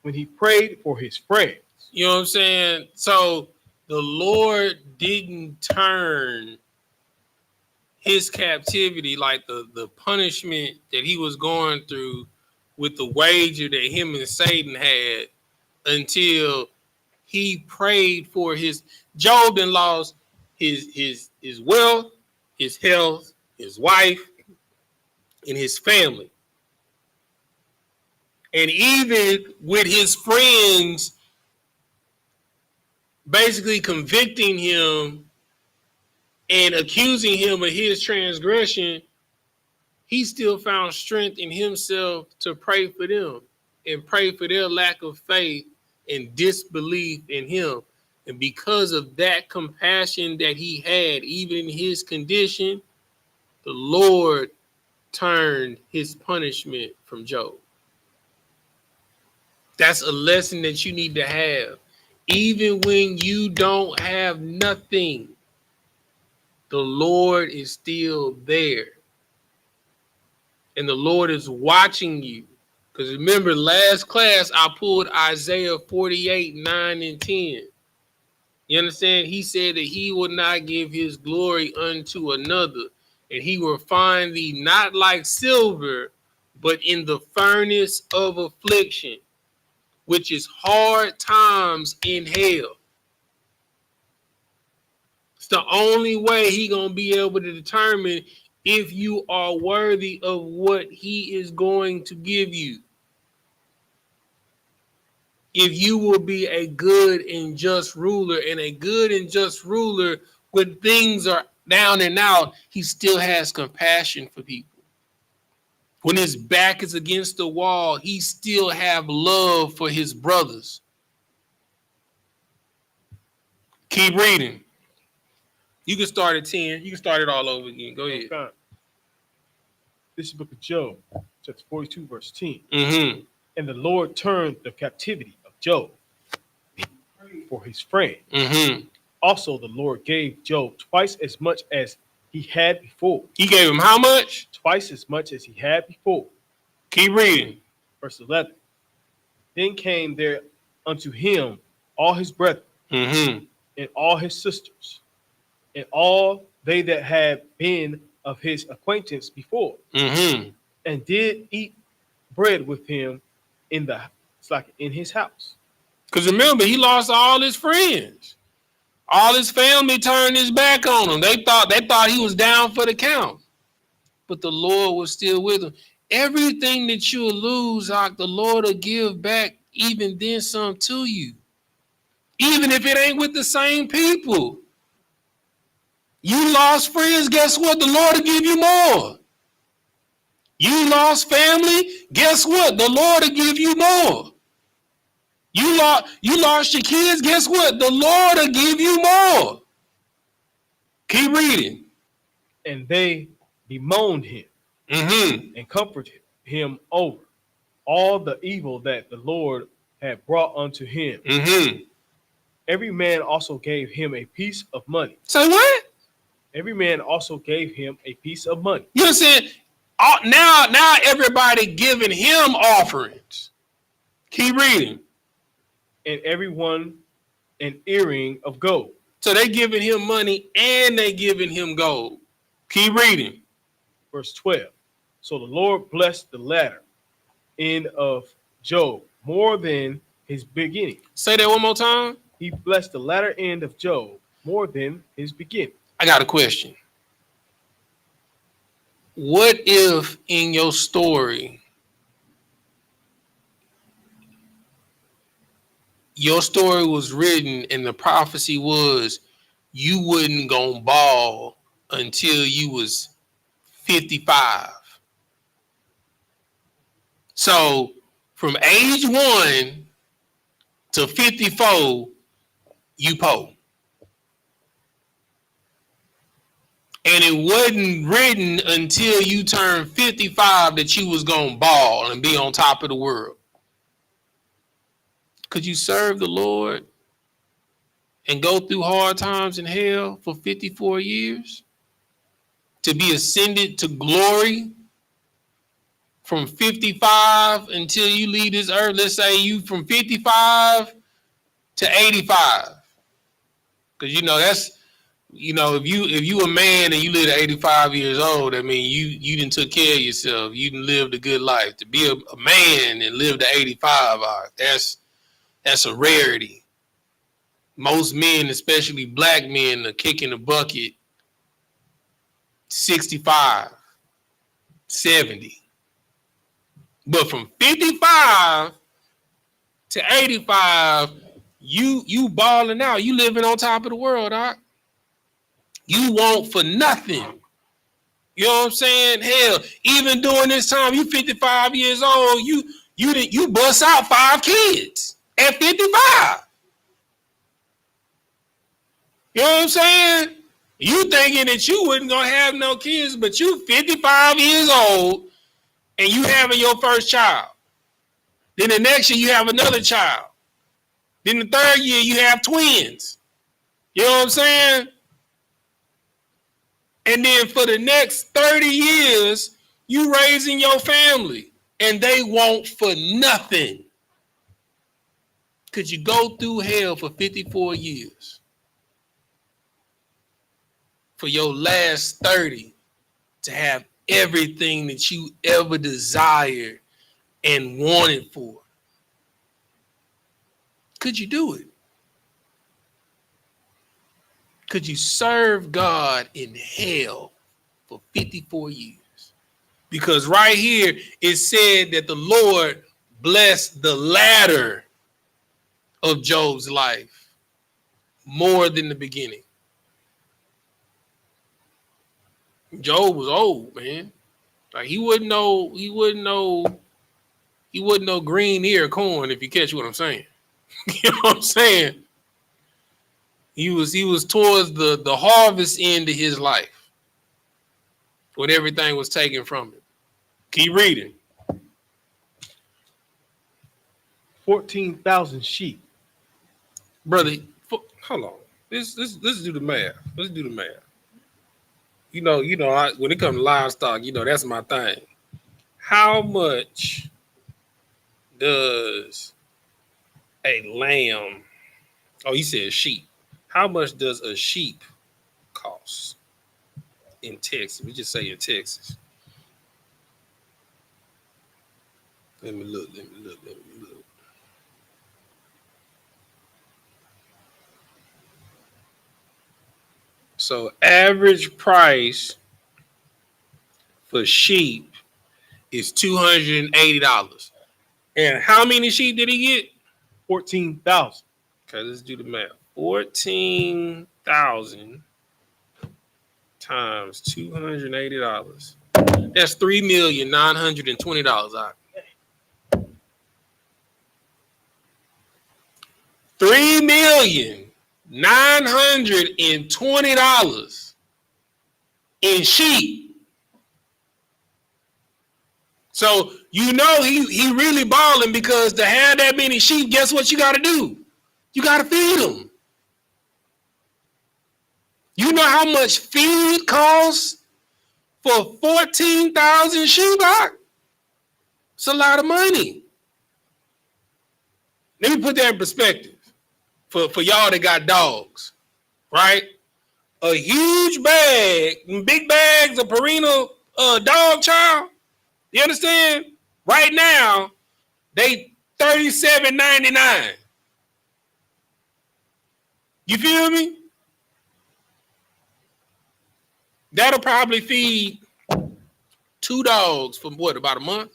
When he prayed for his friends. You know what I'm saying? So the Lord didn't turn his captivity, like the punishment that he was going through with the wager that him and Satan had, until he prayed for his. Job then lost his wealth, his health, his wife, and his family. And even with his friends basically convicting him and accusing him of his transgression, he still found strength in himself to pray for them and pray for their lack of faith and disbelief in him. And because of that compassion that he had, even in his condition, the Lord turned his punishment from Job. That's a lesson that you need to have. Even when you don't have nothing, the Lord is still there. And the Lord is watching you. Because remember, last class, I pulled Isaiah 48, 9 and 10. You understand? He said that he will not give his glory unto another. And he will find thee not like silver, but in the furnace of affliction, which is hard times in hell. It's the only way he gonna be able to determine if you are worthy of what he is going to give you. If you will be a good and just ruler, and a good and just ruler, when things are down and out, he still has compassion for people. When his back is against the wall, he still have love for his brothers. Keep reading. You can start at 10. You can start it all over again. Go ahead. Okay. This is the book of Job, chapter 42, verse 10. Mm-hmm. And the Lord turned the captivity of Job for his friend. Mm-hmm. Also, the Lord gave Job twice as much as he had before. He gave him how much? Twice as much as he had before. Keep reading. Verse 11. Then came there unto him all his brethren, Mm-hmm. and all his sisters, and all they that had been of his acquaintance before, Mm-hmm. and did eat bread with him in his house. Because remember, he lost all his friends. All his family turned his back on him. They thought he was down for the count. But the Lord was still with him. Everything that you lose, the Lord will give back even then some to you. Even if it ain't with the same people. You lost friends, guess what? The Lord will give you more. You lost family, guess what? The Lord will give you more. You lost your kids, guess what? The Lord will give you more. Keep reading. And they bemoaned him and comforted him over all the evil that the Lord had brought unto him. Every man also gave him a piece of money. Say what? Every man also gave him a piece of money. You know what I'm saying? Now everybody giving him offerings. Keep reading. And everyone an earring of gold. So they giving him money and they giving him gold. Keep reading. Verse 12. So the Lord blessed the latter end of Job more than his beginning. Say that one more time. He blessed the latter end of Job more than his beginning. I got a question. What if in your story your story was written and the prophecy was you wouldn't go bald until you was 55. So from age 1 to 54, you po. And it wasn't written until you turned 55 that you was going to ball and be on top of the world. Could you serve the Lord and go through hard times in hell for 54 years? To be ascended to glory from 55 until you leave this earth. Let's say you from 55 to 85. Because that's, if you a man and you live to 85 years old, I mean you done took care of yourself. You done lived a good life. To be a man and live to 85, that's a rarity. Most men, especially black men, are kicking the bucket 65, 70. But from 55 to 85, you balling out. You living on top of the world, Doc. You want for nothing. You know what I'm saying? Hell, even during this time, you 55 years old, you bust out 5 kids at 55. You know what I'm saying? You thinking that you wasn't gonna have no kids, but you 55 years old and you having your first child. Then the next year you have another child. Then the third year you have twins. You know what I'm saying? And then for the next 30 years, you raising your family and they want for nothing. Could you go through hell for 54 years? For your last 30 to have everything that you ever desired and wanted for? Could you do it? Could you serve God in hell for 54 years? Because right here it said that the Lord blessed the latter of Job's life more than the beginning. Job was old, man. Like he wouldn't know green ear corn, if you catch what I'm saying. You know what I'm saying? He was towards the harvest end of his life when everything was taken from him. Keep reading. 14,000 sheep. Brother, hold on. Let's do the math. Let's do the math. When it comes to livestock, that's my thing. How much does a lamb, you said sheep. How much does a sheep cost in Texas? We just say in Texas. Let me look. So average price for sheep is $280. And how many sheep did he get? 14,000. Okay, let's do the math. 14,000 times $280. That's $3,920. $3,920 in sheep. So he really balling, because to have that many sheep, guess what you got to do? You got to feed them. You know how much feed costs for 14,000 sheep? It's a lot of money. Let me put that in perspective for y'all that got dogs, right? A huge bag, big bags of Purina dog chow. You understand? Right now, they $37.99. You feel me? That'll probably feed 2 dogs for about a month.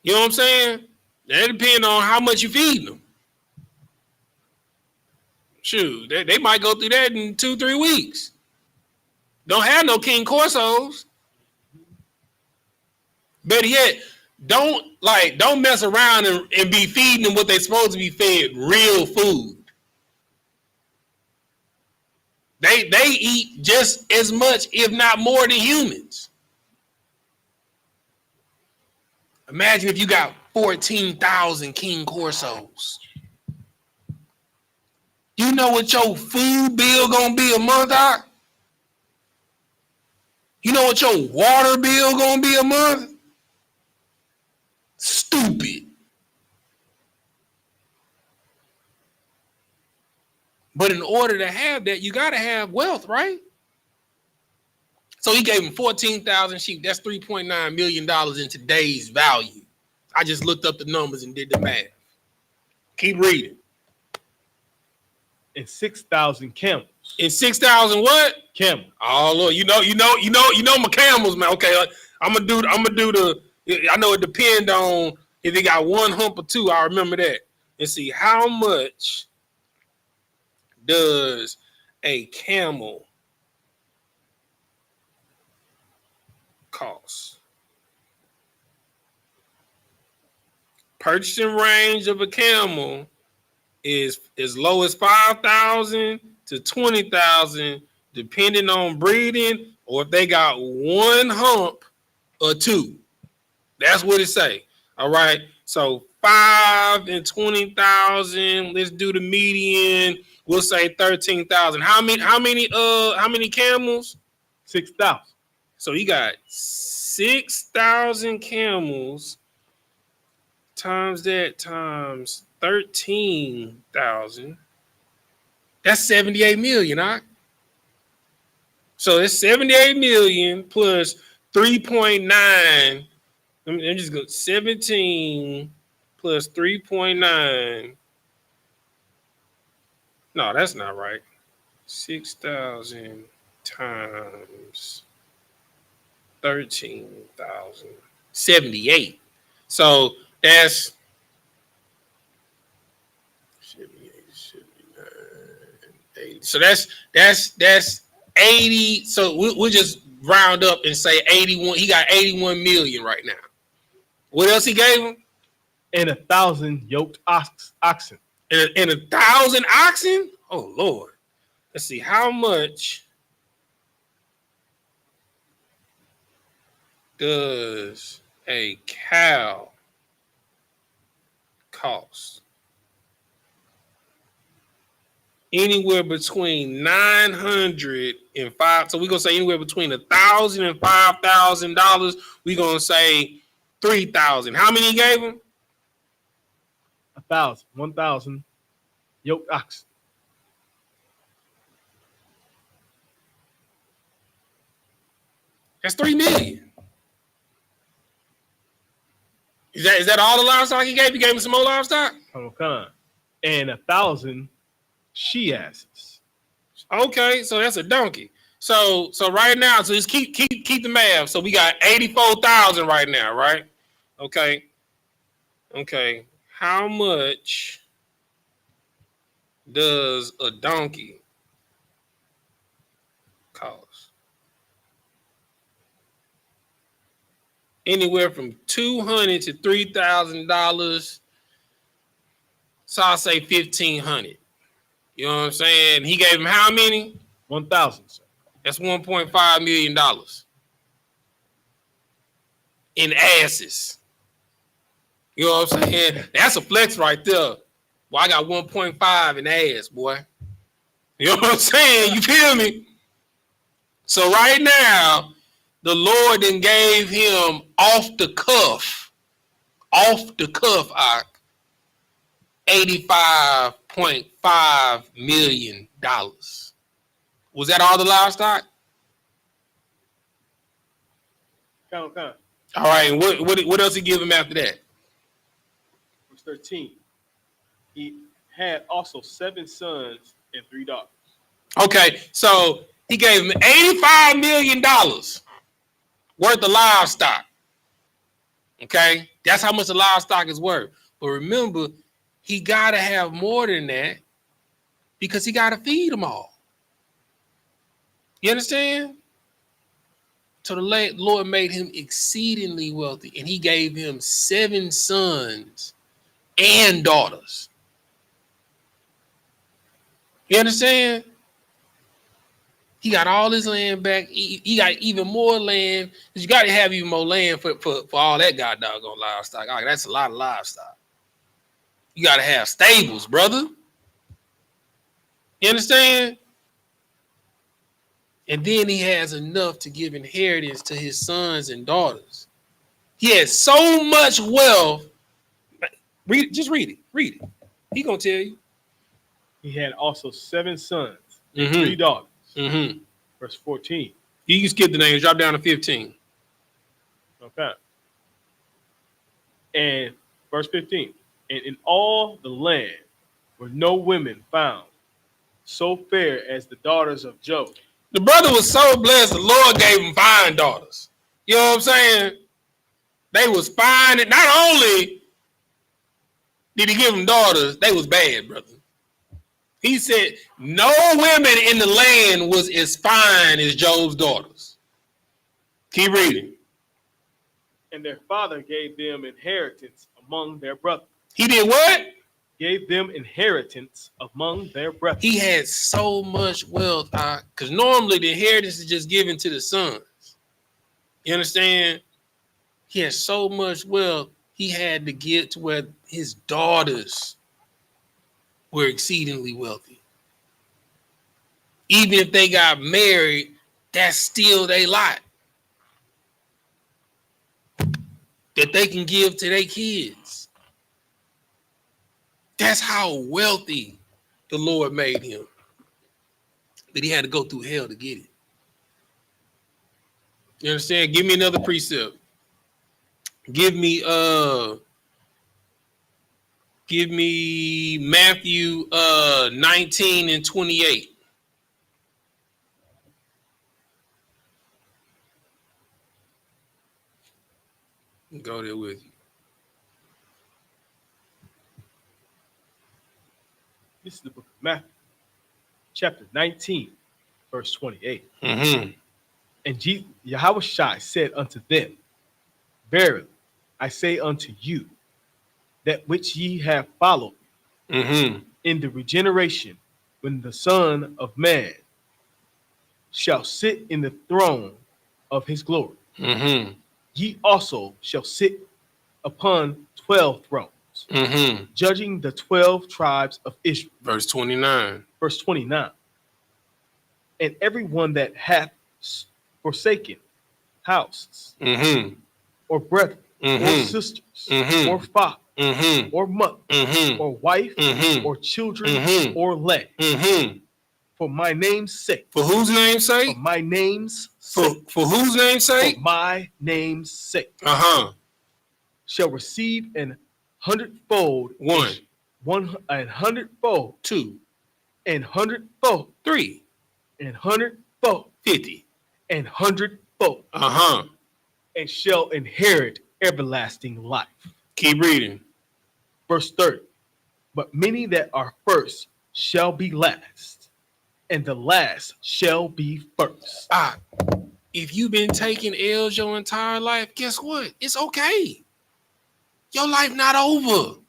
You know what I'm saying? That depends on how much you feed them. Shoot, they might go through that in 2-3 weeks. Don't have no King Corsos. Better yet, don't mess around and be feeding them what they're supposed to be fed, real food. They eat just as much, if not more, than humans. Imagine if you got 14,000 King Corsos. You know what your food bill gonna be a month out? You know what your water bill gonna be a month? Stupid. But in order to have that, you gotta have wealth, right? So he gave him 14,000 sheep. That's $3.9 million in today's value. I just looked up the numbers and did the math. Keep reading. And 6,000 camels. In 6,000 what? Camels. Oh Lord, you know my camels, man. Okay, I'm gonna do the. I know it depends on if they got one hump or two. I remember that. And see how much does a camel cost? Purchasing range of a camel is as low as 5,000 to 20,000, depending on breeding or if they got one hump or two. That's what it say. All right. So 5 and 20,000. Let's do the median. We'll say 13,000. How many camels? 6,000. So you got 6,000 camels times that times 13,000. That's 78 million, huh? So it's 78 million plus 3.9. Let me just go 17 plus 3.9. No, that's not right. 6,000 times 13,000. 78. So that's 78, 79, 80. So that's 80. So we'll just round up and say 81. He got 81 million right now. What else he gave him? And 1,000 yoked oxen. And 1,000 oxen? Oh Lord. Let's see how much does a cow cost? Anywhere between 900 and five. So we're gonna say anywhere between $1,000 and $5,000. We're gonna say 3,000. How many he gave him? 1,000 yoked oxen. That's 3 million. Is that all the livestock he gave? He gave him some more livestock? Okay. And 1,000 she-asses. Okay, so that's a donkey. So right now, so just keep the math. So we got 84,000 right now, right? Okay. How much does a donkey cost? Anywhere from $200 to $3,000. So I'll say 1,500. You know what I'm saying? He gave him how many? 1,000, sir. That's $1.5 million in asses. You know what I'm saying? That's a flex right there. Well, I got 1.5 in ass, boy. You know what I'm saying? You feel me? So right now, the Lord then gave him off the cuff, $85.5 million. Was that all the livestock? Count. All right, and what else he give him after that? Verse 13. He had also 7 sons and 3 daughters. Okay, so he gave him $85 million worth of livestock. Okay, that's how much the livestock is worth. But remember, he got to have more than that because he got to feed them all. You understand? So the Lord made him exceedingly wealthy, and he gave him 7 sons and daughters. You understand? He got all his land back. He got even more land. You got to have even more land for all that god doggone livestock. Right, that's a lot of livestock. You got to have stables, brother. You understand? And then he has enough to give inheritance to his sons and daughters. He has so much wealth. Just read it. Read it. He gonna tell you. He had also 7 sons and 3 daughters. Verse 14. You can skip the names. Drop down to 15. Okay. And verse 15. And in all the land were no women found so fair as the daughters of Job. The brother was so blessed, the Lord gave him fine daughters. You know what I'm saying? They was fine. And not only did he give them daughters, they was bad, brother. He said, no women in the land was as fine as Job's daughters. Keep reading. And their father gave them inheritance among their brothers. He did what? Gave them inheritance among their brothers. He had so much wealth, because normally the inheritance is just given to the sons. You understand? He had so much wealth, he had to get to where his daughters were exceedingly wealthy. Even if they got married, that's still their lot that they can give to their kids. That's how wealthy the Lord made him. But he had to go through hell to get it. You understand? Give me another precept. Give me Matthew 19 and 28. Go there with you. This is the book of Matthew, chapter 19, verse 28. Mm-hmm. And YAHANNA said unto them, verily, I say unto you, that which ye have followed in the regeneration, when the Son of Man shall sit in the throne of his glory, ye also shall sit upon 12 thrones, judging the 12 tribes of Israel. Verse 29. Verse 29. And everyone that hath forsaken houses, or brethren, or sisters, or father, or mother, or wife, or children, or land, for my name's sake. For whose name's sake? For my name's sake. For whose name's sake? For my name's sake. Shall receive an hundredfold. 1. 100-fold. 2. And 100-fold. 3. And 100-fold. 50. And 100-fold. And shall inherit everlasting life. Keep reading. Verse 30. But many that are first shall be last, and the last shall be first. If you've been taking L's your entire life, guess what? It's okay. Your life not over.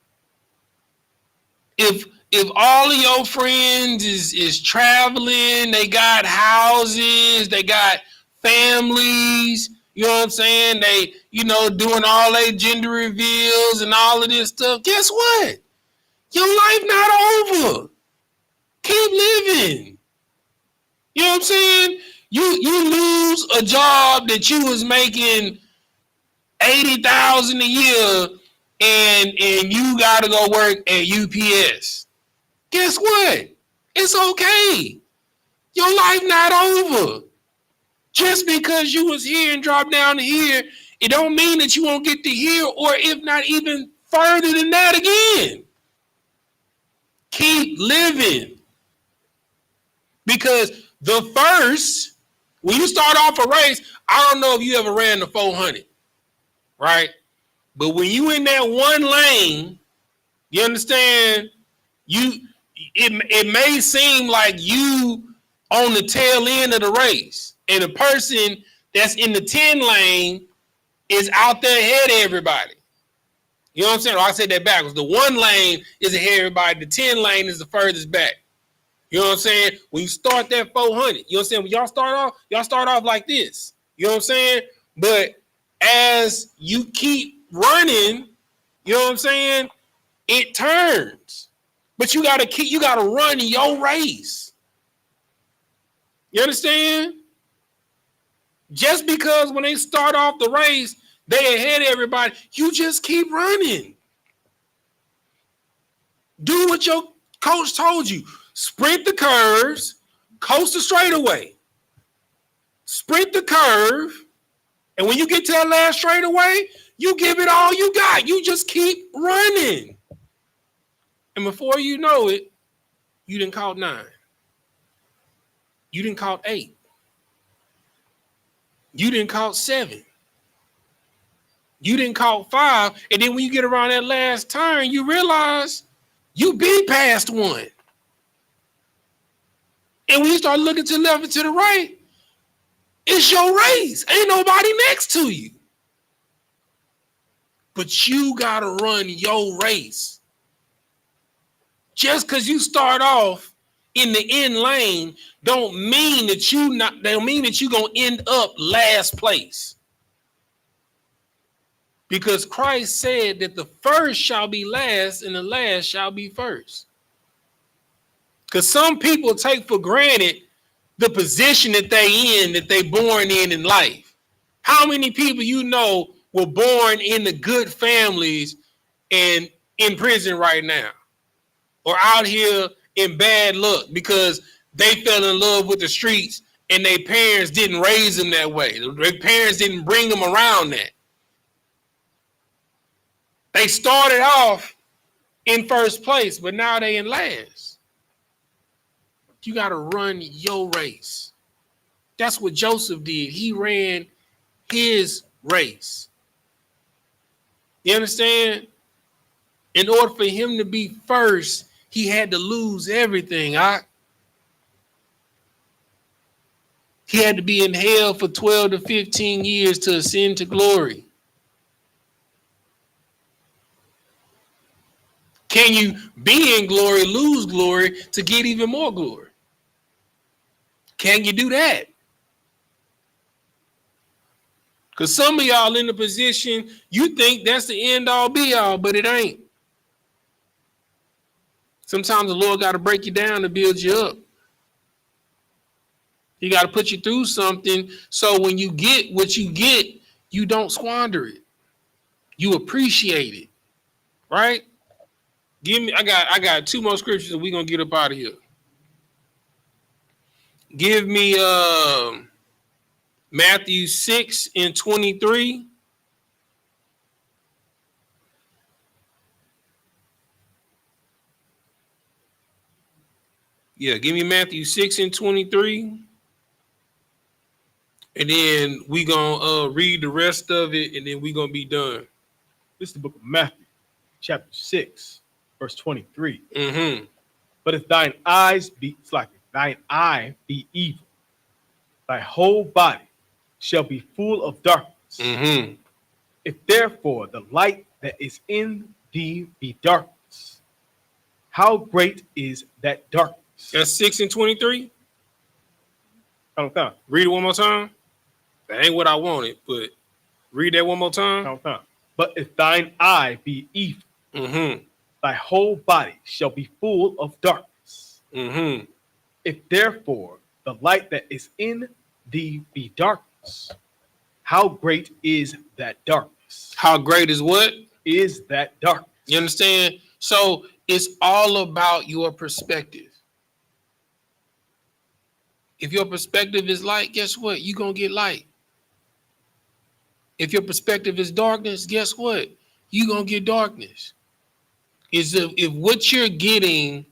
If all of your friends is traveling, they got houses, they got families, you know what I'm saying? They, doing all their gender reveals and all of this stuff. Guess what? Your life not over. Keep living. You know what I'm saying? You lose a job that you was making $80,000 a year and you gotta go work at UPS. Guess what? It's okay. Your life not over. Just because you was here and dropped down to here, it don't mean that you won't get to here, or if not even further than that again. Keep living. Because the first, when you start off a race, I don't know if you ever ran the 400, right? But when you in that one lane You understand? It may seem like you on the tail end of the race, and the person that's in the 10 lane is out there ahead of everybody. You know what I'm saying? I said that backwards. The 1 lane is ahead of everybody. The 10 lane is the furthest back. You know what I'm saying? When you start that 400, you know what I'm saying? When y'all start off like this. You know what I'm saying? But as you keep running, you know what I'm saying? It turns. But you gotta run your race. You understand? Just because when they start off the race, they ahead of everybody, you just keep running. Do what your coach told you. Sprint the curves, coast the straightaway. Sprint the curve, and when you get to that last straightaway, you give it all you got. You just keep running. And before you know it, you didn't caught 9. You didn't caught 8. You didn't caught 7. You didn't caught 5. And then when you get around that last turn, you realize you been past 1. And when you start looking to the left and to the right, it's your race. Ain't nobody next to you. But you got to run your race. Just because you start off in the end lane don't mean that you're going to end up last place. Because Christ said that the first shall be last and the last shall be first. Because some people take for granted the position that they born in life. How many people you know were born into good families and in prison right now? Or out here in bad luck because they fell in love with the streets and their parents didn't raise them that way. Their parents didn't bring them around that. They started off in first place, but now they in last. You got to run your race. That's what Joseph did. He ran his race. You understand? In order for him to be first, he had to lose everything. He had to be in hell for 12 to 15 years to ascend to glory. Can you be in glory, lose glory to get even more glory? Can you do that? Because some of y'all in the position, you think that's the end all be all, but it ain't. Sometimes the Lord got to break you down to build you up. He got to put you through something so when you get what you get, you don't squander it. You appreciate it. Right? I got 2 more scriptures and we're going to get up out of here. Give me Matthew 6:23. Yeah, give me Matthew 6:23. And then we gonna read the rest of it, and then we gonna be done. This is the book of Matthew, chapter 6, verse 23. Mm-hmm. But if thine eye be evil, thy whole body shall be full of darkness. Mm-hmm. If therefore the light that is in thee be darkness, how great is that darkness? That's 6:23. Read it one more time. That ain't what I wanted, but read that one more time. But if thine eye be evil, mm-hmm. thy whole body shall be full of darkness. Mm-hmm. If therefore the light that is in thee be darkness, how great is that darkness? How great is what? Is that darkness? You understand? So it's all about your perspective. If your perspective is light, guess what? You're going to get light. If your perspective is darkness, guess what? You're going to get darkness. If what you're getting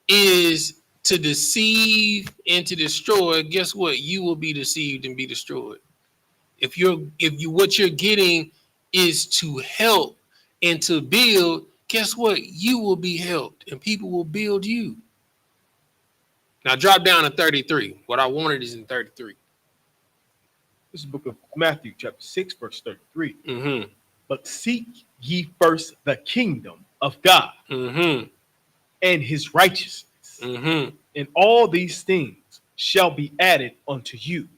is to deceive and to destroy, guess what? You will be deceived and be destroyed. If what you're getting is to help and to build, guess what? You will be helped and people will build you. Now drop down to 33. What I wanted is in 33. This is the book of Matthew, chapter 6, verse 33. Mm-hmm. But seek ye first the kingdom of God Mm-hmm. and his righteousness, Mm-hmm. and all these things shall be added unto you.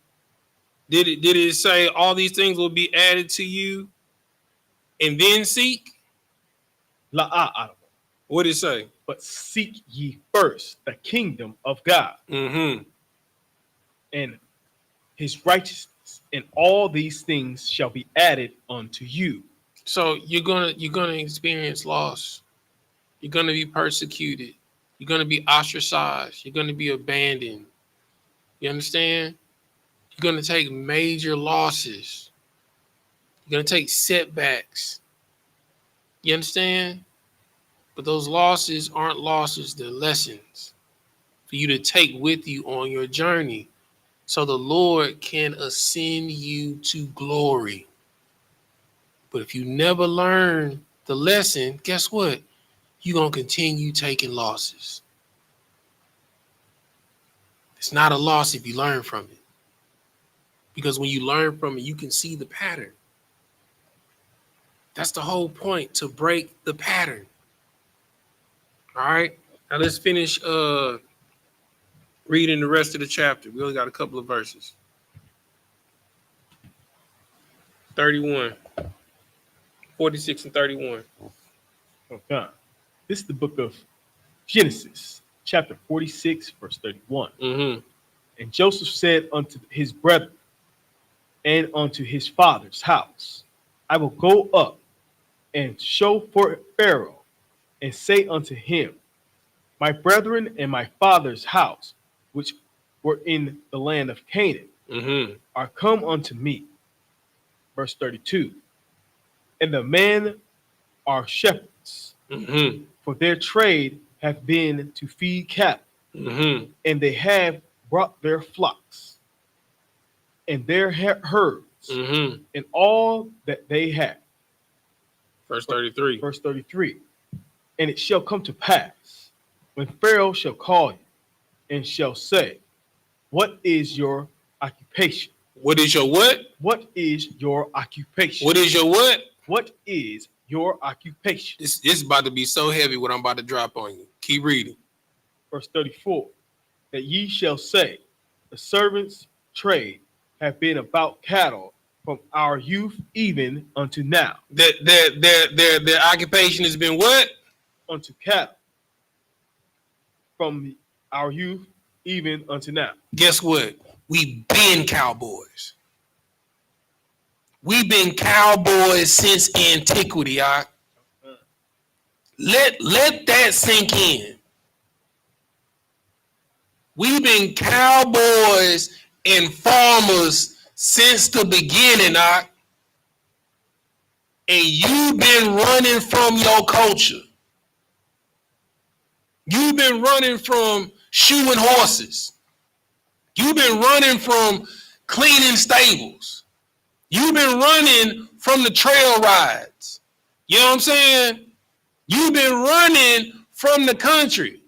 Did it say all these things will be added to you and then seek? What did it say? But seek ye first the kingdom of God Mm-hmm. and his righteousness, and all these things shall be added unto you. So you're gonna experience loss. You're gonna be persecuted. You're gonna be ostracized. You're gonna be abandoned. You understand? You're gonna take major losses. You're gonna take setbacks. You understand? But those losses aren't losses, they're lessons for you to take with you on your journey so the Lord can ascend you to glory. But if you never learn the lesson, guess what? You're going to continue taking losses. It's not a loss if you learn from it. Because when you learn from it, you can see the pattern. That's the whole point, to break the pattern. All right? Now let's finish reading the rest of the chapter. We only got a couple of verses. 31. 46 and 31. Okay. This is the book of Genesis, chapter 46, verse 31. Mm-hmm. And Joseph said unto his brethren and unto his father's house, I will go up and show for Pharaoh and say unto him, my brethren and my father's house, which were in the land of Canaan, Mm-hmm. are come unto me. Verse 32. And the men are shepherds, Mm-hmm. for their trade hath been to feed cattle, Mm-hmm. and they have brought their flocks and their herds, Mm-hmm. and all that they have. Verse 33. Verse 33. And it shall come to pass, when Pharaoh shall call you, and shall say, what is your occupation? What is your what? What is your occupation? What is your what? What is your occupation? This is about to be so heavy what I'm about to drop on you. Keep reading. Verse 34. That ye shall say, the servants' trade have been about cattle from our youth even unto now. Their occupation has been what? Unto cattle. From our youth even unto now. Guess what? We've been cowboys. We've been cowboys since antiquity. Let that sink in. We've been cowboys and farmers since the beginning, and you've been running from your culture. You've been running from shoeing horses. You've been running from cleaning stables. You've been running from the trail rides. You know what I'm saying? You've been running from the country.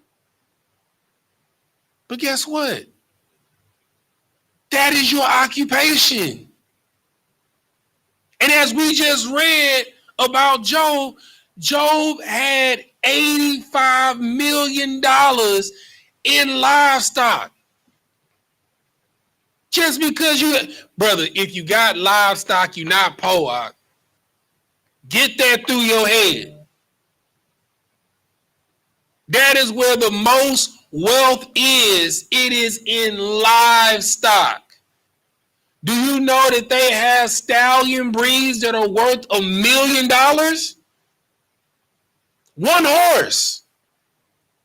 But guess what? That is your occupation. And as we just read about Job, Job had $85 million in livestock. Just because brother, if you got livestock, you're not poor. Get that through your head. That is where the most wealth is. It is in livestock. Do you know that they have stallion breeds that are worth $1 million? One horse,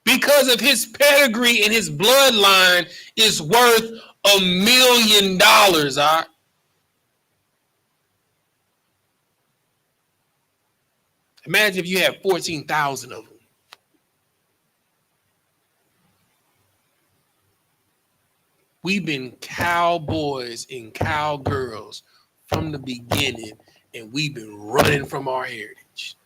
because of his pedigree and his bloodline, is worth $1 million. Imagine if you had 14,000 of them. We've been cowboys and cowgirls from the beginning, and we've been running from our heritage.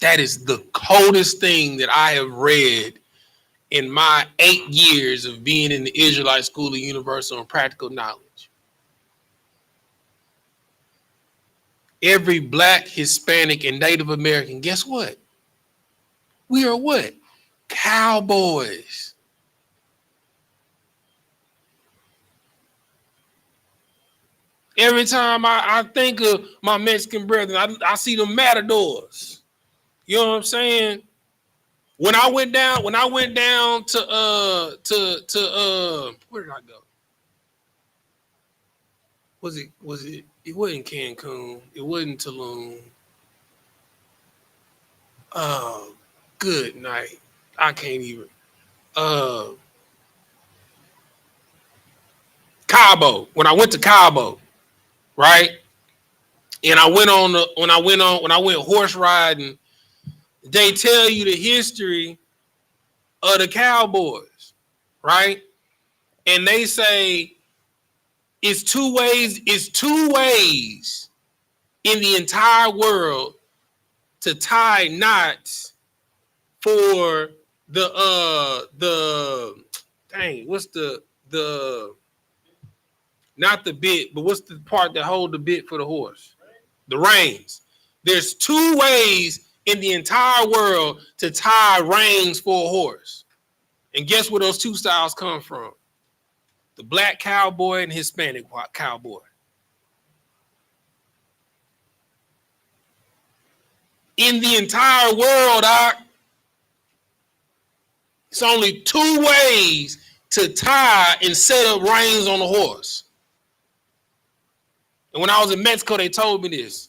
That is the coldest thing that I have read in my 8 years of being in the Israelite School of Universal and Practical Knowledge. Every Black, Hispanic, and Native American, guess what? We are what? Cowboys. Every time I think of my Mexican brethren, I see the matadors. You know what I'm saying? When I went down to where did I go? It wasn't Cancun, it wasn't Tulum. Oh, good night. I can't even. Cabo. When I went to Cabo, right? And when I went horse riding, they tell you the history of the cowboys, right? And they say it's two ways in the entire world to tie knots for the what's the not the bit, but what's the part that hold the bit for the horse? The reins. There's 2 ways in the entire world to tie reins for a horse. And guess where those 2 styles come from? The Black cowboy and Hispanic cowboy. In the entire world, it's only 2 ways to tie and set up reins on a horse. And when I was in Mexico, they told me this.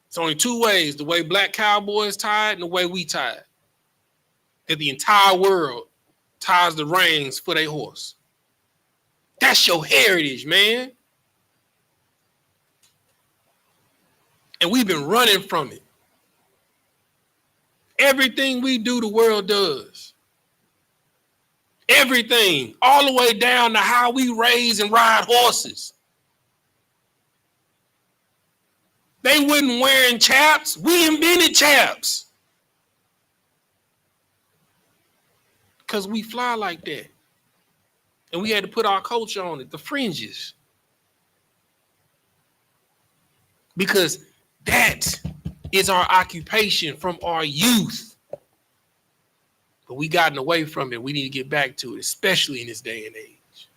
It's only 2 ways, the way Black cowboys tied and the way we tied. That the entire world ties the reins for their horse. That's your heritage, man. And we've been running from it. Everything we do, the world does. Everything, all the way down to how we raise and ride horses. They wasn't wearing chaps. We invented chaps. Because we fly like that. And we had to put our culture on it, the fringes. Because that is our occupation from our youth. But we gotten away from it. We need to get back to it, especially in this day and age.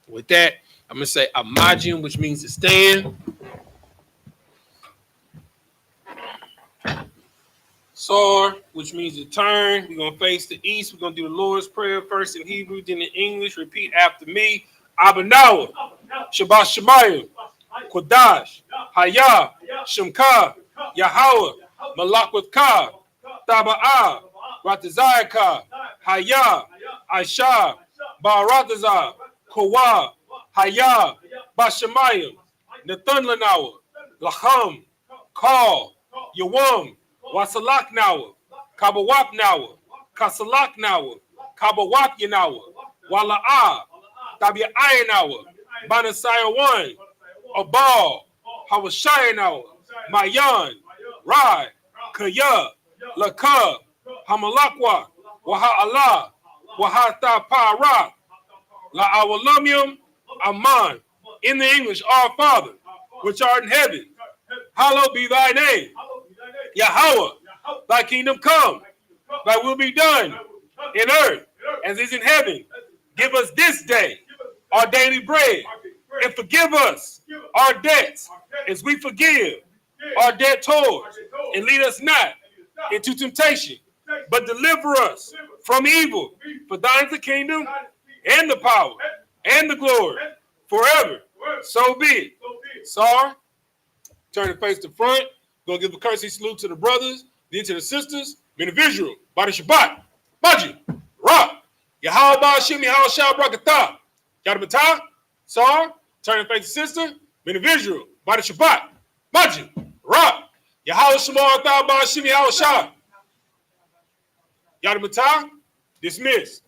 With that, I'm going to say Amajim, which means to stand. Sar, which means to turn. We're going to face the east. We're going to do the Lord's Prayer first in Hebrew, then in English. Repeat after me. Abanawa, Shabbat Shemayim, Kodash, Hayah, Shemka, Yahweh, Malak with Ka, Taba'ah, Ratazayaka, Hayah, Aisha, Baratazah, Kowa, Hayah, Bashamayim, Nathan Lanawa, Lacham, Kal, Yawam, Wasalak Nawa, Kabawap Nawa, Kasalak Nawa, Kabawap Yanawa, Wala'ah, Tabia Ayanawa, Banasaya 1, Abal, Hawashaya Nawa, Mayan, Rai, Kaya, Laka, Hamalakwa, Waha Allah, Wahata Para, La Awalamium, Aman. In the English, our Father, which art in heaven, hallowed be thy name. Yahweh, thy kingdom come, thy will be done in earth as is in heaven. Give us this day our daily bread, and forgive us our debts as we forgive our debtors, and lead us not into temptation, but deliver us from evil. For thine is the kingdom and the power and the glory forever. So be it. Sar, turn the face to front. Gonna give a courtesy salute to the brothers, then to the sisters. Been a visual. Body Shabbat. Baji. Ra. Yahweh Ba'ashim Yahweh Shah Brakatah. Yadabata. Sar. Turn the face to sister. Been a visual. Body Shabbat. Baji. Ra. Yahweh Shemar Thah Ba'ashim Yahweh Shah. Yadabata. Dismiss.